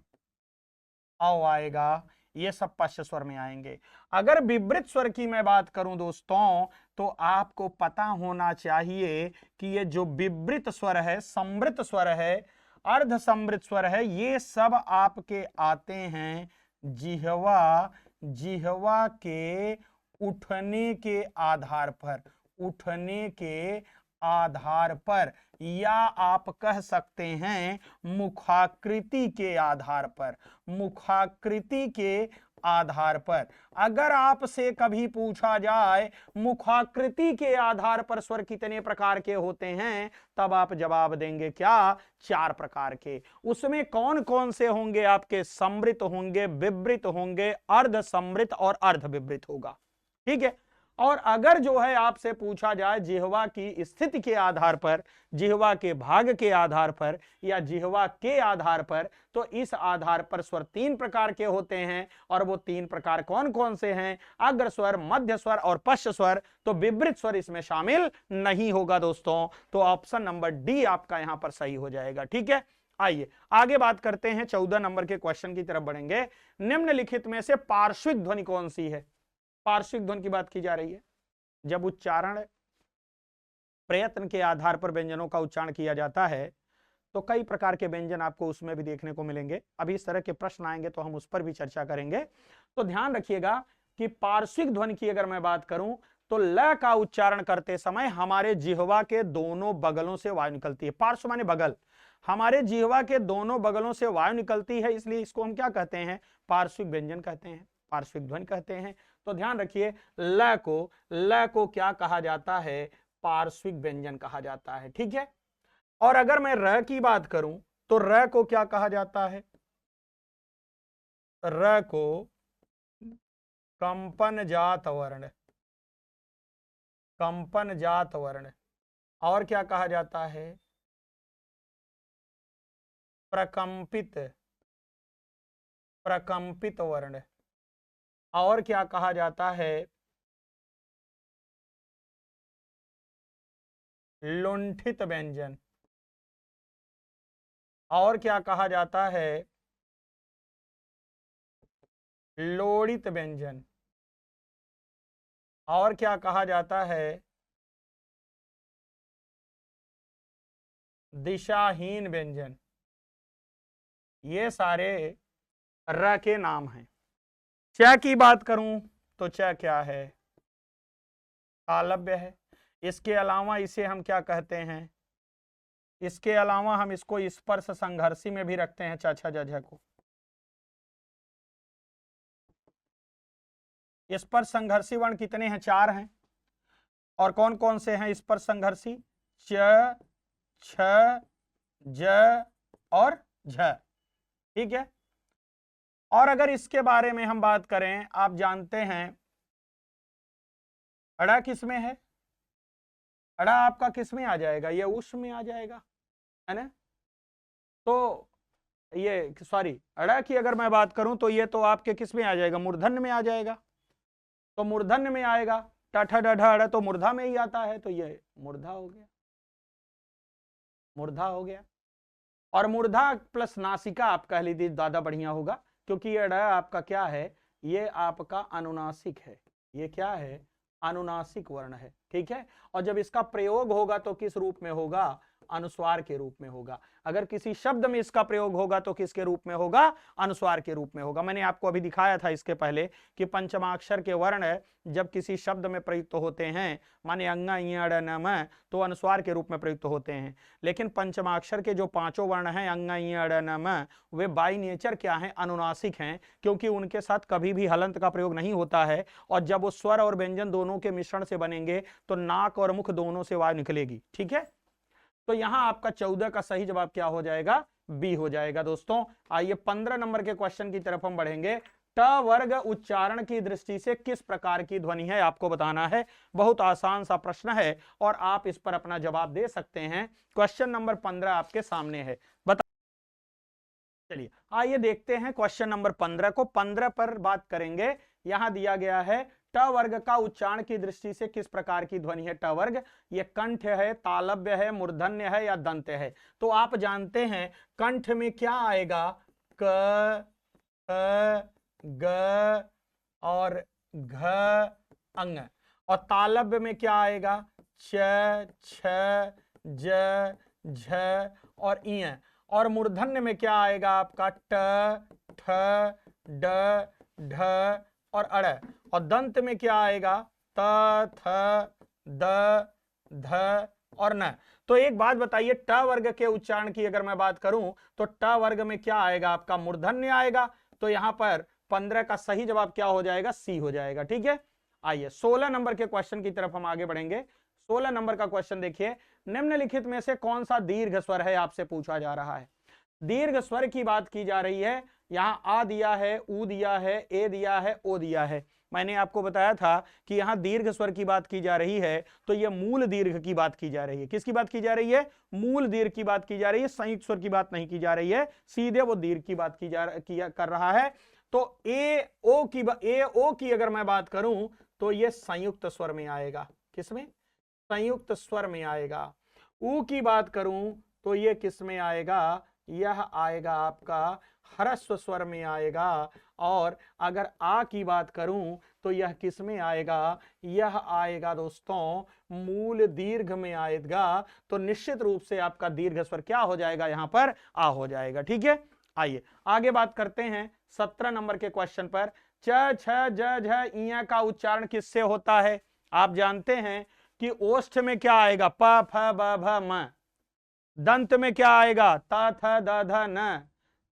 औ आएगा, ये सब पश्च स्वर में आएंगे। अगर विवृत स्वर की मैं बात करूं दोस्तों, तो आपको पता होना चाहिए कि ये जो विवृत स्वर है, समृत स्वर है, अर्ध समृत स्वर है, ये सब आपके आते हैं जिह्वा के उठने के आधार पर, उठने के आधार पर, या आप कह सकते हैं मुखाकृति के आधार पर, मुखाकृति के आधार पर। अगर आपसे कभी पूछा जाए मुखाकृति के आधार पर स्वर कितने प्रकार के होते हैं, तब आप जवाब देंगे क्या? 4 प्रकार के। उसमें कौन कौन से होंगे? आपके समृत होंगे, विवृत होंगे, अर्ध समृत और अर्ध विवृत होगा। ठीक है, और अगर जो है आपसे पूछा जाए जिह्वा की स्थिति के आधार पर, जिह्वा के भाग के आधार पर या जिह्वा के आधार पर, तो इस आधार पर स्वर 3 प्रकार के होते हैं। और वो 3 प्रकार कौन कौन से हैं? अग्र स्वर, मध्य स्वर और पश्च स्वर। तो विवृत स्वर इसमें शामिल नहीं होगा दोस्तों। तो ऑप्शन नंबर डी आपका यहां पर सही हो जाएगा। ठीक है, आइए आगे बात करते हैं, 14 नंबर के क्वेश्चन की तरफ बढ़ेंगे। निम्नलिखित में से पार्श्विक ध्वनि कौन सी है? पार्श्विक ध्वनि की बात की जा रही है। जब उच्चारण प्रयत्न के आधार पर व्यंजनों का उच्चारण किया जाता है तो कई प्रकार के व्यंजन आपको उसमें भी देखने को मिलेंगे। अभी इस तरह के प्रश्न आएंगे तो हम उस पर भी चर्चा करेंगे। तो ध्यान रखिएगा कि पार्श्विक ध्वनि की अगर मैं बात करूं तो ल का उच्चारण करते समय हमारे जिह्वा के दोनों बगलों से वायु निकलती है। पार्श्व माने बगल, हमारे जिह्वा के दोनों बगलों से वायु निकलती है, इसलिए इसको हम क्या कहते हैं? पार्श्विक व्यंजन कहते हैं, पार्श्विक ध्वनि कहते हैं। तो ध्यान रखिए, ल को क्या कहा जाता है? पार्श्विक व्यंजन कहा जाता है। ठीक है। और अगर मैं र की बात करूं तो र को क्या कहा जाता है? र को कंपन जात वर्ण, कंपन जात वर्ण। और क्या कहा जाता है? प्रकंपित, प्रकंपित वर्ण। और क्या कहा जाता है? लुंठित व्यंजन। और क्या कहा जाता है? लोड़ित व्यंजन। और क्या कहा जाता है? दिशाहीन व्यंजन। ये सारे र के नाम हैं। च की बात करूं तो च क्या है? तालव्य है। इसके अलावा इसे हम क्या कहते हैं? इसके अलावा हम इसको स्पर्श संघर्षी में भी रखते हैं, च छ ज झ को। स्पर्श संघर्षी वर्ण कितने हैं? 4 हैं। और कौन कौन से हैं स्पर्श संघर्षी? च, छ, ज और झ। ठीक है। और अगर इसके बारे में हम बात करें, आप जानते हैं अड़ा किस में है? अड़ा आपका किस में आ जाएगा? ये उस में आ जाएगा, है ना? तो ये सॉरी, अड़ा की अगर मैं बात करूं तो ये तो आपके किस में आ जाएगा? मूर्धन्य में आ जाएगा। तो मूर्धन्य में आएगा, टठ डढ़ अड़ तो मूर्धा में ही आता है, तो ये मूर्धा हो गया, मूर्धा हो गया। और मूर्धा प्लस नासिका आप कह लीजिए, ज्यादा बढ़िया होगा, क्योंकि ये ड़ आपका क्या है? ये आपका अनुनासिक है। ये क्या है? अनुनासिक वर्ण है। ठीक है। और जब इसका प्रयोग होगा तो किस रूप में होगा? अनुस्वार के रूप में होगा। अगर किसी शब्द में इसका प्रयोग होगा तो किसके रूप में होगा? अनुस्वार के रूप में होगा। मैंने आपको अभी दिखाया था इसके पहले कि पंचमाक्षर के वर्ण जब किसी शब्द में प्रयुक्त होते हैं, माने अंगा इड़ नम, तो अनुस्वार के रूप में प्रयुक्त होते हैं। लेकिन पंचमाक्षर के जो 5 वर्ण हैं अंगा इड़ नम, वे बाई नेचर क्या हैं? अनुनासिक हैं, क्योंकि उनके साथ कभी भी हलंत का प्रयोग नहीं होता है। और जब वो स्वर और व्यंजन दोनों के मिश्रण से बनेंगे तो नाक और मुख दोनों से वायु निकलेगी। ठीक है। तो यहां आपका 14 का सही जवाब क्या हो जाएगा? बी हो जाएगा। दोस्तों आइए 15 नंबर के क्वेश्चन की तरफ हम बढ़ेंगे। ट वर्ग उच्चारण की दृष्टि से किस प्रकार की ध्वनि है आपको बताना है। बहुत आसान सा प्रश्न है और आप इस पर अपना जवाब दे सकते हैं। क्वेश्चन नंबर 15 आपके सामने है, बता। चलिए आइए देखते हैं क्वेश्चन नंबर 15 को। 15 पर बात करेंगे। यहां दिया गया है ट वर्ग का उच्चारण की दृष्टि से किस प्रकार की ध्वनि है ट वर्ग? ये कंठ है, तालव्य है, मूर्धन्य है या दंत है? तो आप जानते हैं कंठ में क्या आएगा? क, ग और घ अंग। और तालव्य में क्या आएगा? च, छ, ज, झ और इय। और मूर्धन्य में क्या आएगा आपका? ट, ठ, ड, ढ और अड़। और दंत में क्या आएगा? त, थ, द, ध और न। तो एक बात बताइए, ट वर्ग के उच्चारण की अगर मैं बात करूं तो ट वर्ग में क्या आएगा? आपका मूर्धन्य आएगा। तो यहां पर 15 का सही जवाब क्या हो जाएगा? सी हो जाएगा। ठीक है। आइए 16 नंबर के क्वेश्चन की तरफ हम आगे बढ़ेंगे। 16 नंबर का क्वेश्चन देखिए, निम्नलिखित में से कौन सा दीर्घ स्वर है आपसे पूछा जा रहा है। दीर्घ स्वर की बात की जा रही है। यहां आ दिया है, ऊ दिया है, ए दिया है, ओ दिया है। मैंने आपको बताया था कि यहां दीर्घ स्वर की बात की जा रही है, तो यह मूल दीर्घ की बात की जा रही है। किसकी बात की जा रही है? मूल दीर्घ की बात की जा रही है, संयुक्त स्वर की बात नहीं की जा रही है। सीधे वो दीर्घ की बात कर रहा है। तो ए ओ की अगर मैं बात करूं तो यह संयुक्त स्वर में आएगा। किसमें? संयुक्त स्वर में आएगा। ऊ की बात करूं तो यह किस में आएगा? यह आएगा आपका ह्रस्व स्वर में आएगा। और अगर आ की बात करूं तो यह किस में आएगा, यह आएगा दोस्तों मूल दीर्घ में आएगा। तो निश्चित रूप से आपका दीर्घ स्वर क्या हो जाएगा, यहां पर आ हो जाएगा। ठीक है, आइए आगे बात करते हैं 17 नंबर के क्वेश्चन पर। च छ ज झ इया का उच्चारण किससे होता है? आप जानते हैं कि ओष्ठ में क्या आएगा, प फ ब भ म। दंत में क्या आएगा, त थ द ध न।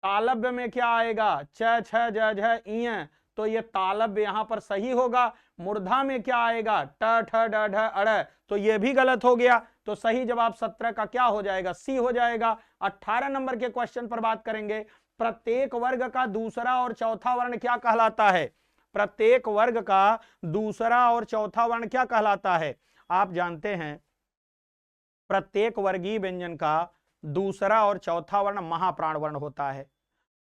तालव्य में क्या आएगा, च छ ज झ इय। तो ये तालव्य यहां पर सही होगा। मूर्धा में क्या आएगा, ट ठ ड ढ अड़। तो ये भी गलत हो गया। तो सही जवाब 17 का क्या हो जाएगा, सी हो जाएगा। 18 नंबर के क्वेश्चन पर बात करेंगे। प्रत्येक वर्ग का दूसरा और चौथा वर्ण क्या कहलाता है? प्रत्येक वर्ग का दूसरा और चौथा वर्ण क्या कहलाता है? आप जानते हैं प्रत्येक वर्गीय व्यंजन का दूसरा और चौथा वर्ण महाप्राण वर्ण होता है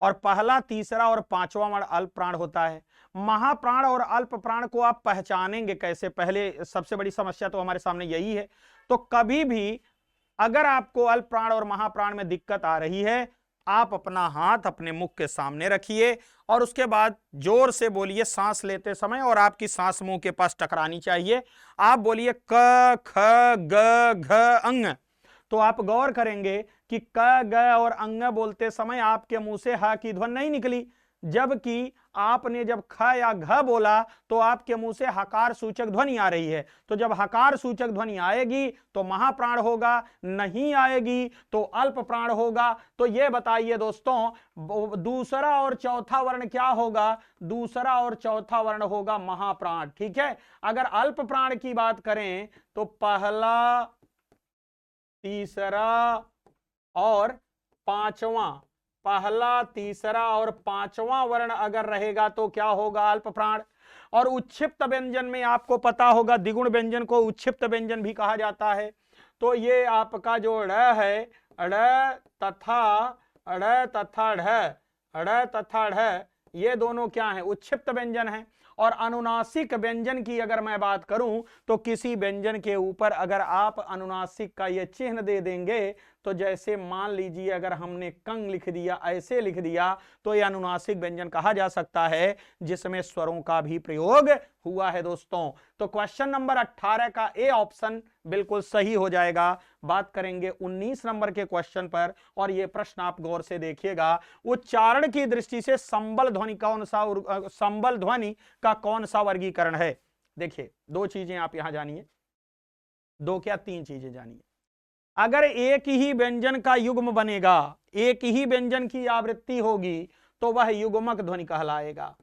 और पहला, तीसरा और पांचवा वर्ण अल्प प्राण होता है। महाप्राण और अल्प प्राण को आप पहचानेंगे कैसे? पहले सबसे बड़ी समस्या तो हमारे सामने यही है। तो कभी भी अगर आपको अल्प प्राण और महाप्राण में दिक्कत आ रही है, आप अपना हाथ अपने मुख के सामने रखिए और उसके बाद जोर से बोलिए सांस लेते समय, और आपकी सांस मुंह के पास टकरानी चाहिए। आप बोलिए क ख ग घ अंग। तो आप गौर करेंगे कि क ग और अंग बोलते समय आपके मुंह से ह की ध्वनि नहीं निकली, जबकि आपने जब ख या घ बोला तो आपके मुंह से हकार सूचक ध्वनि आ रही है। तो जब हकार सूचक ध्वनि आएगी तो महाप्राण होगा, नहीं आएगी तो अल्प प्राण होगा। तो ये बताइए दोस्तों, दूसरा और चौथा वर्ण क्या होगा? दूसरा और चौथा वर्ण होगा महाप्राण। ठीक है, अगर अल्प प्राण की बात करें तो पहला, तीसरा और पांचवा, पहला, तीसरा और पांचवा वर्ण अगर रहेगा तो क्या होगा, अल्प प्राण। और उच्छिप्त व्यंजन में आपको पता होगा द्विगुण व्यंजन को उच्छिप्त व्यंजन भी कहा जाता है। तो ये आपका जो ड़ है, ड़ तथा ढ, ये दोनों क्या है, उच्छिप्त व्यंजन है। और अनुनासिक व्यंजन की अगर मैं बात करूं तो किसी व्यंजन के ऊपर अगर आप अनुनासिक का ये चिन्ह दे देंगे, तो जैसे मान लीजिए अगर हमने कंग लिख दिया, ऐसे लिख दिया, तो यह अनुनासिक व्यंजन कहा जा सकता है जिसमें स्वरों का भी प्रयोग हुआ है दोस्तों। तो क्वेश्चन नंबर 18 का ए ऑप्शन बिल्कुल सही हो जाएगा। बात करेंगे 19 नंबर के क्वेश्चन पर, और यह प्रश्न आप गौर से देखिएगा। उच्चारण की दृष्टि से संबल ध्वनि कौन सा, संबल ध्वनि का कौन सा वर्गीकरण है? देखिए दो चीजें आप यहां जानिए, दो क्या तीन चीजें जानिए। अगर एक ही व्यंजन का युग्म बनेगा, एक ही व्यंजन की आवृत्ति होगी, तो वह युग्मक ध्वनि कहलाएगा।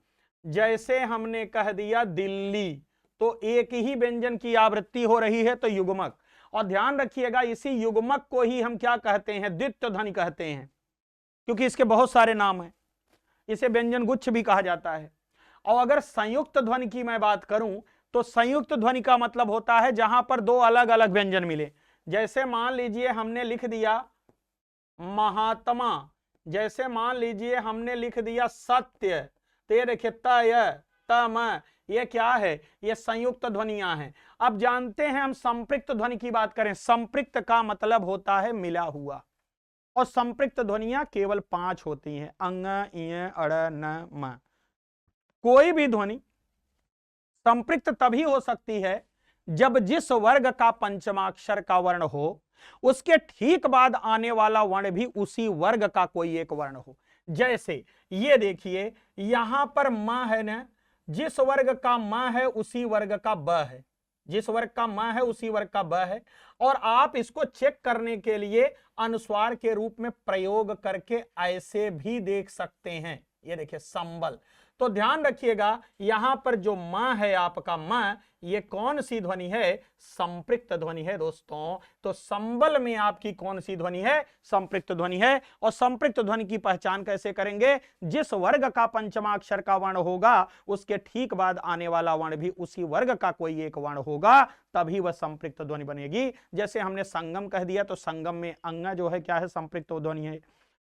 जैसे हमने कह दिया दिल्ली, तो एक ही व्यंजन की आवृत्ति हो रही है तो युग्मक। और ध्यान रखिएगा इसी युग्मक को ही हम क्या कहते हैं, द्वित्व ध्वनि कहते हैं, क्योंकि इसके बहुत सारे नाम हैं। इसे व्यंजन गुच्छ भी कहा जाता है। और अगर संयुक्त ध्वनि की मैं बात करूं तो संयुक्त ध्वनि का मतलब होता है जहां पर दो अलग अलग व्यंजन मिले। जैसे मान लीजिए हमने लिख दिया महात्मा, जैसे मान लीजिए हमने लिख दिया सत्य, तो ये देखिए तय तम, ये क्या है, ये संयुक्त ध्वनियां हैं। अब जानते हैं हम संपृक्त ध्वनि की बात करें, संपृक्त का मतलब होता है मिला हुआ, और संपृक्त ध्वनियां केवल 5 होती हैं, अंग, इय, अड़, न, म। कोई भी ध्वनि संपृक्त तभी हो सकती है जब जिस वर्ग का पंचमाक्षर का वर्ण हो, उसके ठीक बाद आने वाला वर्ण भी उसी वर्ग का कोई एक वर्ण हो। जैसे ये देखिए यहां पर म है ना, जिस वर्ग का म है उसी वर्ग का ब है, जिस वर्ग का म है उसी वर्ग का ब है। और आप इसको चेक करने के लिए अनुस्वार के रूप में प्रयोग करके ऐसे भी देख सकते हैं। ये देखिए संबल। तो ध्यान रखिएगा यहां पर जो म है आपका म, ये कौन सी ध्वनि है, संपृक्त ध्वनि है दोस्तों। तो संबल में आपकी कौन सी ध्वनि है, संपृक्त ध्वनि है। और संपृक्त ध्वनि की पहचान कैसे करेंगे, जिस वर्ग का पंचमाक्षर का वर्ण होगा उसके ठीक बाद आने वाला वर्ण भी उसी वर्ग का कोई एक वर्ण होगा, तभी वह संपृक्त ध्वनि बनेगी। जैसे हमने संगम कह दिया तो संगम में अंग जो है क्या है, संपृक्त ध्वनि है।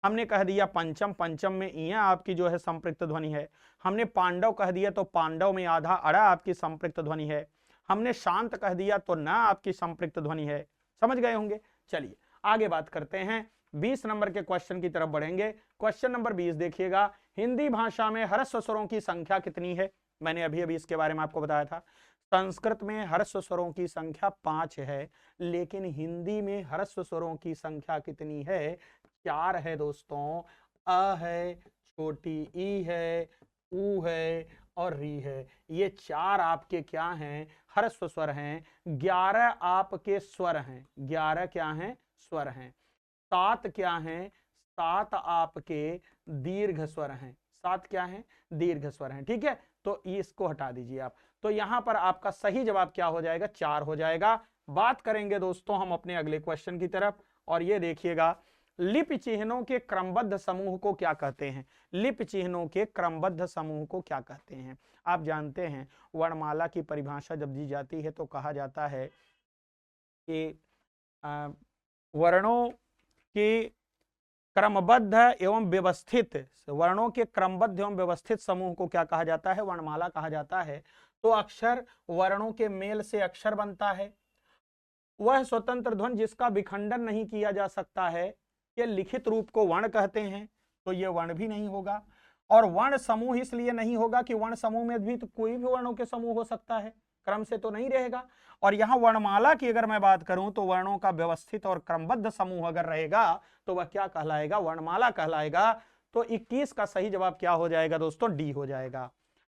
हमने कह दिया पंचम, पंचम में इया आपकी जो है संपृक्त ध्वनि है। हमने पांडव कह दिया तो पांडव में आधा अड़ा आपकी संपृक्त ध्वनि है। हमने शांत कह दिया तो न आपकी संपृक्त ध्वनि है। समझ गए होंगे। चलिए आगे बात करते हैं 20 नंबर के क्वेश्चन की तरफ बढ़ेंगे। क्वेश्चन नंबर 20 देखिएगा, हिंदी भाषा में ह्रस्व स्वरों की संख्या कितनी है? मैंने अभी अभी इसके बारे में आपको बताया था। संस्कृत में ह्रस्व स्वरों की संख्या 5 है, लेकिन हिंदी में ह्रस्व स्वरों की संख्या कितनी है? 4 है दोस्तों। अ है, छोटी ई है, ऊ है और री है। ये 4 आपके क्या हैं? ह्रस्व स्वर हैं। 11 आपके स्वर हैं। 11 क्या हैं? स्वर हैं। 7 क्या हैं? 7 आपके दीर्घ स्वर हैं। 7 क्या हैं? दीर्घ स्वर हैं। ठीक है, तो इसको हटा दीजिए आप। तो यहां पर आपका सही जवाब क्या हो जाएगा? 4 हो जाएगा। बात करेंगे दोस्तों हम अपने अगले क्वेश्चन की तरफ, और ये देखिएगा, लिपि चिन्हों के क्रमबद्ध समूह को क्या कहते हैं? लिपि चिन्हों के क्रमबद्ध समूह को क्या कहते हैं? आप जानते हैं वर्णमाला की परिभाषा जब दी जाती है तो कहा जाता है कि वर्णों के क्रमबद्ध एवं व्यवस्थित, वर्णों के क्रमबद्ध एवं व्यवस्थित समूह को क्या कहा जाता है? वर्णमाला कहा जाता है। तो अक्षर वर्णों के मेल से अक्षर बनता है। वह स्वतंत्र ध्वनि जिसका विखंडन नहीं किया जा सकता है, ये लिखित रूप को वर्ण कहते हैं, तो ये वर्ण भी नहीं होगा। और वर्ण समूह इसलिए नहीं होगा कि वर्ण समूह में भी तो कोई भी वर्णों के समूह हो सकता है, क्रम से तो नहीं रहेगा। और यहाँ वर्णमाला की अगर मैं बात करूं तो वर्णों का व्यवस्थित और क्रमबद्ध समूह अगर रहेगा तो वह क्या कहलाएगा? वर्णमाला कहलाएगा। तो 21 का सही जवाब क्या हो जाएगा दोस्तों? डी हो जाएगा।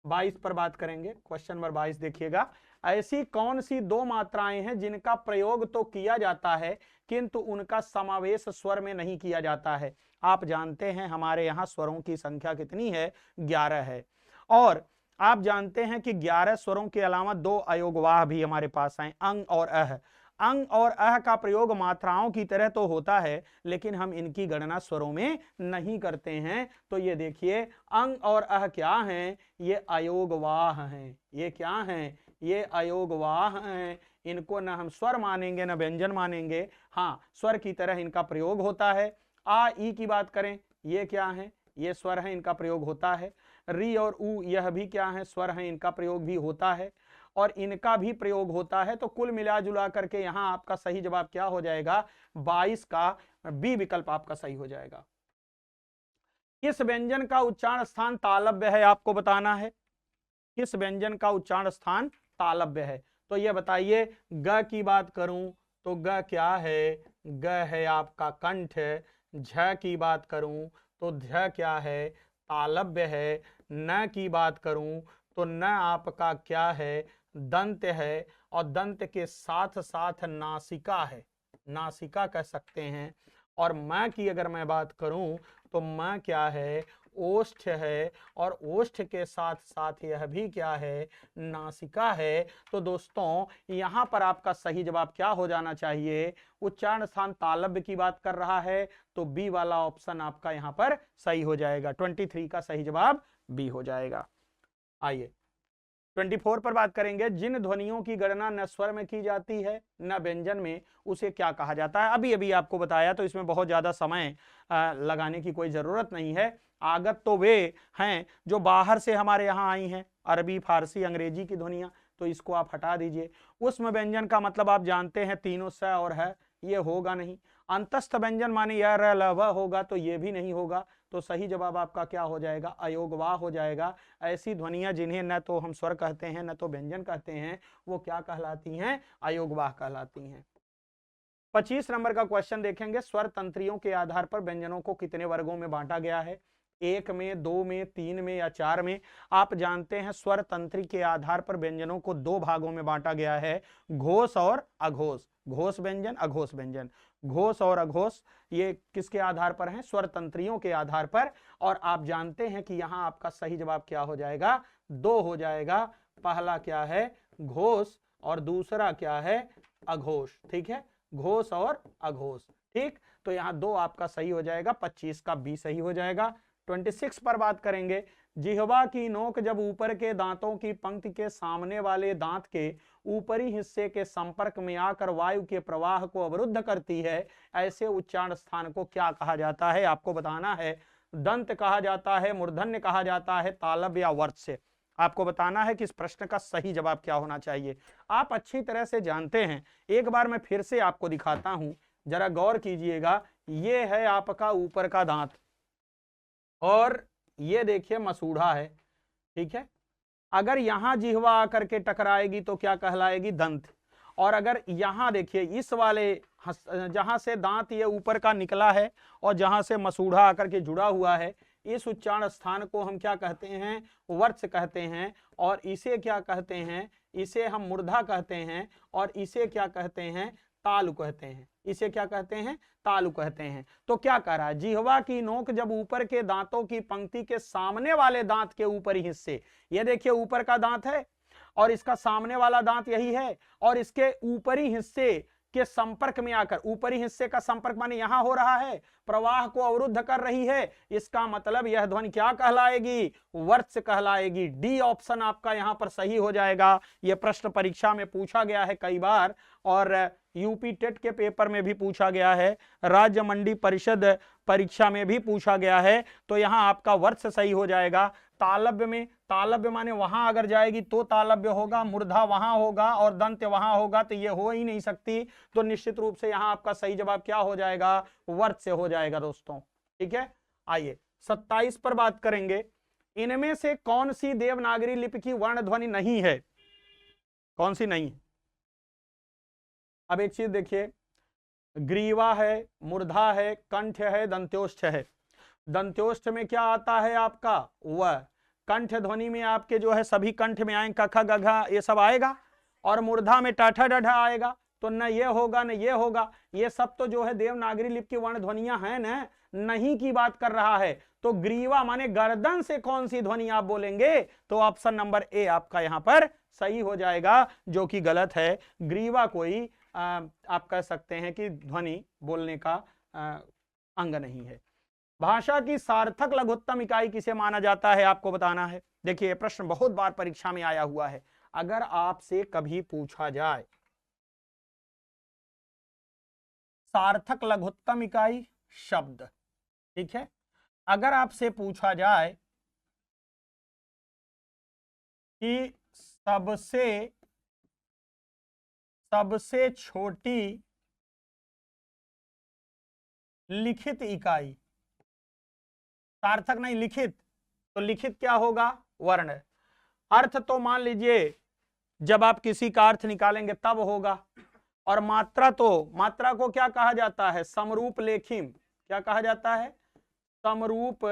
22 पर बात करेंगे। क्वेश्चन नंबर 22 देखिएगा, ऐसी कौन सी 2 मात्राएं हैं जिनका प्रयोग तो किया जाता है किंतु उनका समावेश स्वर में नहीं किया जाता है? आप जानते हैं हमारे यहाँ स्वरों की संख्या कितनी है? 11 है। और आप जानते हैं कि 11 स्वरों के अलावा 2 अयोगवाह भी हमारे पास हैं, अंग और अह। अंग और अह का प्रयोग मात्राओं की तरह तो होता है, लेकिन हम इनकी गणना स्वरों में नहीं करते हैं। तो ये देखिए, अंग और अह क्या हैं? ये अयोगवाह हैं। ये क्या हैं? ये अयोगवाह हैं। इनको न हम स्वर मानेंगे न व्यंजन मानेंगे। हाँ, स्वर की तरह इनका प्रयोग होता है। आ ई की बात करें, ये क्या है? ये स्वर है, इनका प्रयोग होता है। री और ऊ यह भी क्या है? स्वर है, इनका प्रयोग भी होता है और इनका भी प्रयोग होता है। तो कुल मिला जुला करके यहाँ आपका सही जवाब क्या हो जाएगा? 22 का बी विकल्प आपका सही हो जाएगा। किस व्यंजन का उच्चारण स्थान तालव्य है? आपको बताना है किस व्यंजन का उच्चारण स्थान तालव्य है। तो ये बताइए, ग की बात करूं तो ग क्या है? ग है आपका कंठ। झ की बात करूं तो झ क्या है? तालव्य है। न की बात करूं तो न आपका क्या है? दंत है। और दंत के साथ साथ नासिका है, नासिका कह सकते हैं। और म की अगर मैं बात करूं तो म क्या है? ओष्ठ है। और ओष्ठ के साथ साथ यह भी क्या है? नासिका है। तो दोस्तों यहां पर आपका सही जवाब क्या हो जाना चाहिए? उच्चारण स्थान तालव्य की बात कर रहा है, तो बी वाला ऑप्शन आपका यहां पर सही हो जाएगा। 23 का सही जवाब बी हो जाएगा। आइए 24 पर बात करेंगे, जिन ध्वनियों की गणना न स्वर में की जाती है न व्यंजन में, उसे क्या कहा जाता है? अभी अभी आपको बताया, तो इसमें बहुत ज्यादा समय लगाने की कोई जरूरत नहीं है। आगत तो वे हैं जो बाहर से हमारे यहाँ आई हैं, अरबी, फारसी, अंग्रेजी की ध्वनियां, तो इसको आप हटा दीजिए। उष्म व्यंजन का मतलब आप जानते हैं तीनों स और है, ये होगा नहीं। अंतस्थ व्यंजन माने यह र ल व होगा, तो ये भी नहीं होगा। तो सही जवाब आपका क्या हो जाएगा? अयोगवाह हो जाएगा। ऐसी ध्वनियां जिन्हें न तो हम स्वर कहते हैं न तो व्यंजन कहते हैं, वो क्या कहलाती हैं? अयोगवाह कहलाती हैं। 25 नंबर का क्वेश्चन देखेंगे, स्वर तंत्रियों के आधार पर व्यंजनों को कितने वर्गों में बांटा गया है? 1 में, 2 में, 3 में या 4 में? आप जानते हैं स्वर तंत्री के आधार पर व्यंजनों को 2 भागों में बांटा गया है, घोष और अघोष। घोष व्यंजन, अघोष व्यंजन। घोष और अघोष ये किसके आधार पर हैं? स्वर तंत्रियों के आधार पर। और आप जानते हैं कि यहां आपका सही जवाब क्या हो जाएगा? 2 हो जाएगा। पहला क्या है? घोष और दूसरा क्या है? अघोष। ठीक है, घोष और अघोष। ठीक, तो यहाँ 2 आपका सही हो जाएगा। 25 का बी सही हो जाएगा। 26 पर बात करेंगे, जिह्वा की नोक जब ऊपर के दांतों की पंक्ति के सामने वाले दांत के ऊपरी हिस्से के संपर्क में आकर वायु के प्रवाह को अवरुद्ध करती है, ऐसे उच्चारण स्थान को क्या कहा जाता है? आपको बताना है। दंत कहा जाता है, मूर्धन्य कहा जाता है, तालव्य या वर्ज्य। आपको बताना है कि इस प्रश्न का सही जवाब क्या होना चाहिए। आप अच्छी तरह से जानते हैं, एक बार मैं फिर से आपको दिखाता हूं, जरा गौर कीजिएगा। ये है आपका ऊपर का दांत और ये देखिए मसूढ़ा है, ठीक है। अगर यहां जिह्वा आकर के टकराएगी तो क्या कहलाएगी, दंत। और अगर यहां देखिए इस वाले जहां से दांत ये ऊपर का निकला है और जहां से मसूढ़ा आकर के जुड़ा हुआ है, इस उच्चारण स्थान को हम क्या कहते हैं, वर्ष कहते हैं। और इसे क्या कहते हैं, इसे हम मूर्धा कहते हैं और इसे क्या कहते हैं, तालु कहते हैं। इसे क्या कहते हैं, तालु कहते हैं। तो क्या कह रहा है, जिह्वा की नोक जब ऊपर के दांतों की पंक्ति के सामने वाले दांत के ऊपरी हिस्से, ये देखिए ऊपर का दांत है और इसका सामने वाला दांत यही है, और इसके ऊपरी हिस्से के संपर्क में आकर, ऊपरी हिस्से का संपर्क माने यहां हो रहा है, प्रवाह को अवरुद्ध कर रही है, इसका मतलब यह ध्वनि क्या कहलाएगी, वर्ष कहलाएगी। डी ऑप्शन आपका यहां पर सही हो जाएगा। यह प्रश्न परीक्षा में पूछा गया है कई बार, और यूपी टेट के पेपर में भी पूछा गया है, राज्य मंडी परिषद परीक्षा में भी पूछा गया है। तो यहां आपका वर्ष सही हो जाएगा। तालव्य में, तालव्य माने वहां अगर जाएगी तो तालव्य होगा, मूर्धा वहां होगा और दंत वहां होगा, तो ये हो ही नहीं सकती। तो निश्चित रूप से यहां आपका सही जवाब क्या हो जाएगा, वर्ष से हो जाएगा दोस्तों, ठीक है। आइए 27 पर बात करेंगे। इनमें से कौन सी देवनागरी लिपि की वर्ण ध्वनि नहीं है, कौन सी नहीं है। अब एक चीज देखिए, ग्रीवा है, मूर्धा है, कंठ है, दंत्योष्ठ है। दंत्योष्ठ में क्या आता है आपका, वह। कंठ ध्वनि में आपके जो है सभी कंठ में आए, कखा गघा ये सब आएगा, और मूर्धा में टाठा डढ़ा आएगा। तो न ये होगा न ये होगा, ये सब तो जो है देवनागरी लिपि की वर्ण ध्वनियां हैं न, नहीं की बात कर रहा है। तो ग्रीवा माने गर्दन से कौन सी ध्वनि आप बोलेंगे, तो ऑप्शन नंबर ए आपका यहां पर सही हो जाएगा, जो कि गलत है। ग्रीवा कोई आप कह सकते हैं कि ध्वनि बोलने का अंग नहीं है। भाषा की सार्थक लघुत्तम इकाई किसे माना जाता है, आपको बताना है। देखिए प्रश्न बहुत बार परीक्षा में आया हुआ है। अगर आपसे कभी पूछा जाए सार्थक लघुत्तम इकाई शब्द, ठीक है, अगर आपसे पूछा जाए कि सबसे छोटी लिखित इकाई, सार्थक नहीं लिखित, तो लिखित क्या होगा, वर्ण। अर्थ तो मान लीजिए जब आप किसी का अर्थ निकालेंगे तब होगा। और मात्रा, तो मात्रा को क्या कहा जाता है, समरूप लेखिम। क्या कहा जाता है, समरूप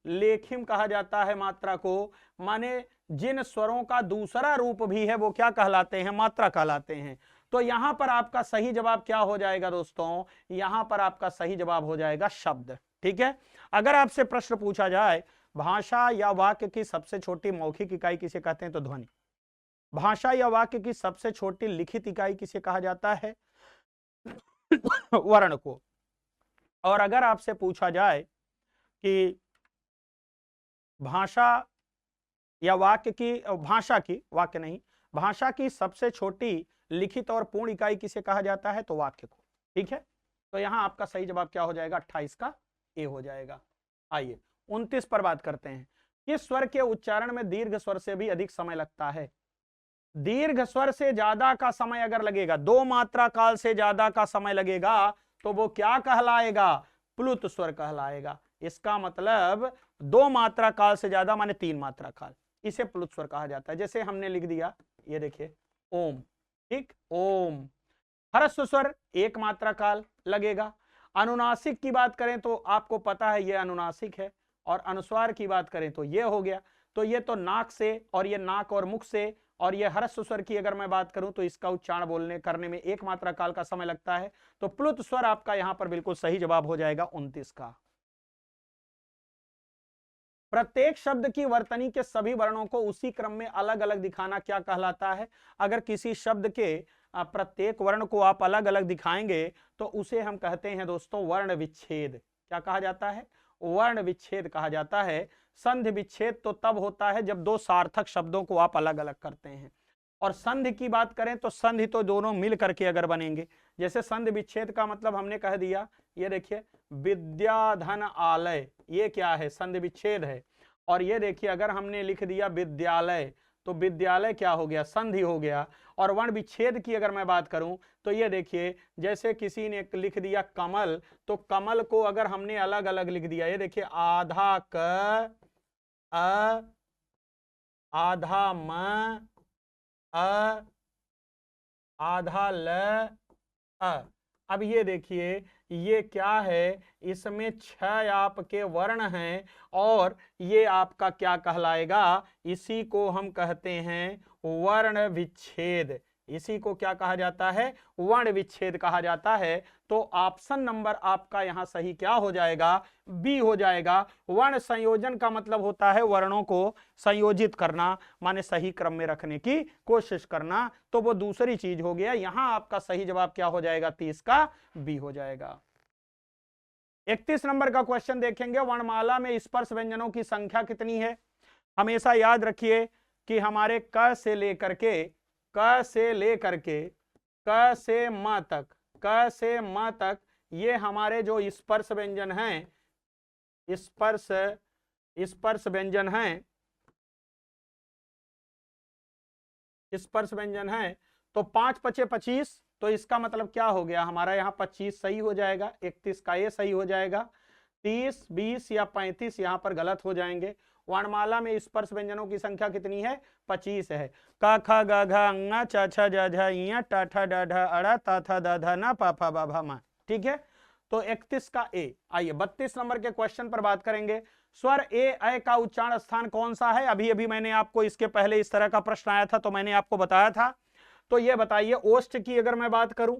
लेखिम कहा जाता है मात्रा को। माने जिन स्वरों का दूसरा रूप भी है वो क्या कहलाते हैं, मात्रा कहलाते हैं। तो यहां पर आपका सही जवाब क्या हो जाएगा दोस्तों, यहां पर आपका सही जवाब हो जाएगा शब्द, ठीक है। अगर आपसे प्रश्न पूछा जाए भाषा या वाक्य की सबसे छोटी मौखिक इकाई किसे कहते हैं, तो ध्वनि। भाषा या वाक्य की सबसे छोटी लिखित इकाई किसे कहा जाता है, वर्ण को। और अगर आपसे पूछा जाए कि भाषा या वाक्य की, भाषा की, वाक्य नहीं, भाषा की सबसे छोटी लिखित और पूर्ण इकाई किसे कहा जाता है, तो वाक्य को, ठीक है। तो यहां आपका सही जवाब क्या हो जाएगा, 28 का ए हो जाएगा। आइए 29 पर बात करते हैं। किस स्वर के उच्चारण में दीर्घ स्वर से भी अधिक समय लगता है। दीर्घ स्वर से ज्यादा का समय अगर लगेगा, 2 मात्रा काल से ज्यादा का समय लगेगा, तो वो क्या कहलाएगा, प्लुत स्वर कहलाएगा। इसका मतलब 2 मात्रा काल से ज्यादा माने 3 मात्रा काल, इसे प्लुत स्वर कहा जाता है। जैसे हमने लिख दिया, ये देखिए ओम, ठीक, ओम। ह्रस्व स्वर 1 मात्रा काल लगेगा। अनुनासिक की बात करें तो आपको पता है ये अनुनासिक है, और अनुस्वार की बात करें तो ये हो गया। तो ये तो नाक से, और ये नाक और मुख से, और ये ह्रस्व स्वर की अगर मैं बात करूं तो इसका उच्चारण बोलने करने में 1 मात्रा काल का समय लगता है। तो प्लुत स्वर आपका यहां पर बिल्कुल सही जवाब हो जाएगा 29 का। प्रत्येक शब्द की वर्तनी के सभी वर्णों को उसी क्रम में अलग अलग दिखाना क्या कहलाता है। अगर किसी शब्द के प्रत्येक वर्ण को आप अलग अलग दिखाएंगे तो उसे हम कहते हैं दोस्तों वर्ण विच्छेद। क्या कहा जाता है, वर्ण विच्छेद कहा जाता है। संधि विच्छेद तो तब होता है जब 2 सार्थक शब्दों को आप अलग अलग करते हैं। और संधि की बात करें तो संधि तो दोनों मिल करके अगर बनेंगे। जैसे संधि विच्छेद का मतलब हमने कह दिया, ये देखिए विद्याधन आलय, ये क्या है, संधि विच्छेद है। और ये देखिए अगर हमने लिख दिया विद्यालय, तो विद्यालय क्या हो गया, संधि हो गया। और वर्ण विच्छेद की अगर मैं बात करूं तो ये देखिए, जैसे किसी ने लिख दिया कमल, तो कमल को अगर हमने अलग अलग लिख दिया, ये देखिए आधा क अ, आधा म अ, आधा ल अ। अब ये देखिए ये क्या है, इसमें 6 आपके वर्ण हैं और ये आपका क्या कहलाएगा, इसी को हम कहते हैं वर्ण विच्छेद। इसी को क्या कहा जाता है, वर्ण विच्छेद कहा जाता है। तो ऑप्शन नंबर आपका यहां सही क्या हो जाएगा, बी हो जाएगा। वर्ण संयोजन का मतलब होता है वर्णों को संयोजित करना, माने सही क्रम में रखने की कोशिश करना, तो वो दूसरी चीज हो गया। यहां आपका सही जवाब क्या हो जाएगा, 30 का बी हो जाएगा। 31 नंबर का क्वेश्चन देखेंगे, वर्णमाला में स्पर्श व्यंजनों की संख्या कितनी है। हमेशा याद रखिए कि हमारे क से लेकर के क से लेकर के क से म तक, क से म तक ये हमारे जो स्पर्श व्यंजन हैं, स्पर्श व्यंजन हैं, स्पर्श व्यंजन है। तो 5 पचे 25, तो इसका मतलब क्या हो गया, हमारा यहाँ 25 सही हो जाएगा, 31 का ये सही हो जाएगा, 30 20 या 35 यहाँ पर गलत हो जाएंगे। वर्णमाला में स्पर्श व्यंजनों की संख्या कितनी है, 25 है। क ख ग घ ङ च छ ज झ ञ ट ठ ड ढ अ त थ द ध न प फ ब भ म। ठीक है, तो 31 का ए। आइए 32 नंबर के क्वेश्चन पर बात करेंगे। स्वर ए अ का उच्चारण स्थान कौन सा है। अभी अभी मैंने आपको इसके पहले इस तरह का प्रश्न आया था तो मैंने आपको बताया था। तो ये बताइए, ओष्ठ की अगर मैं बात करूं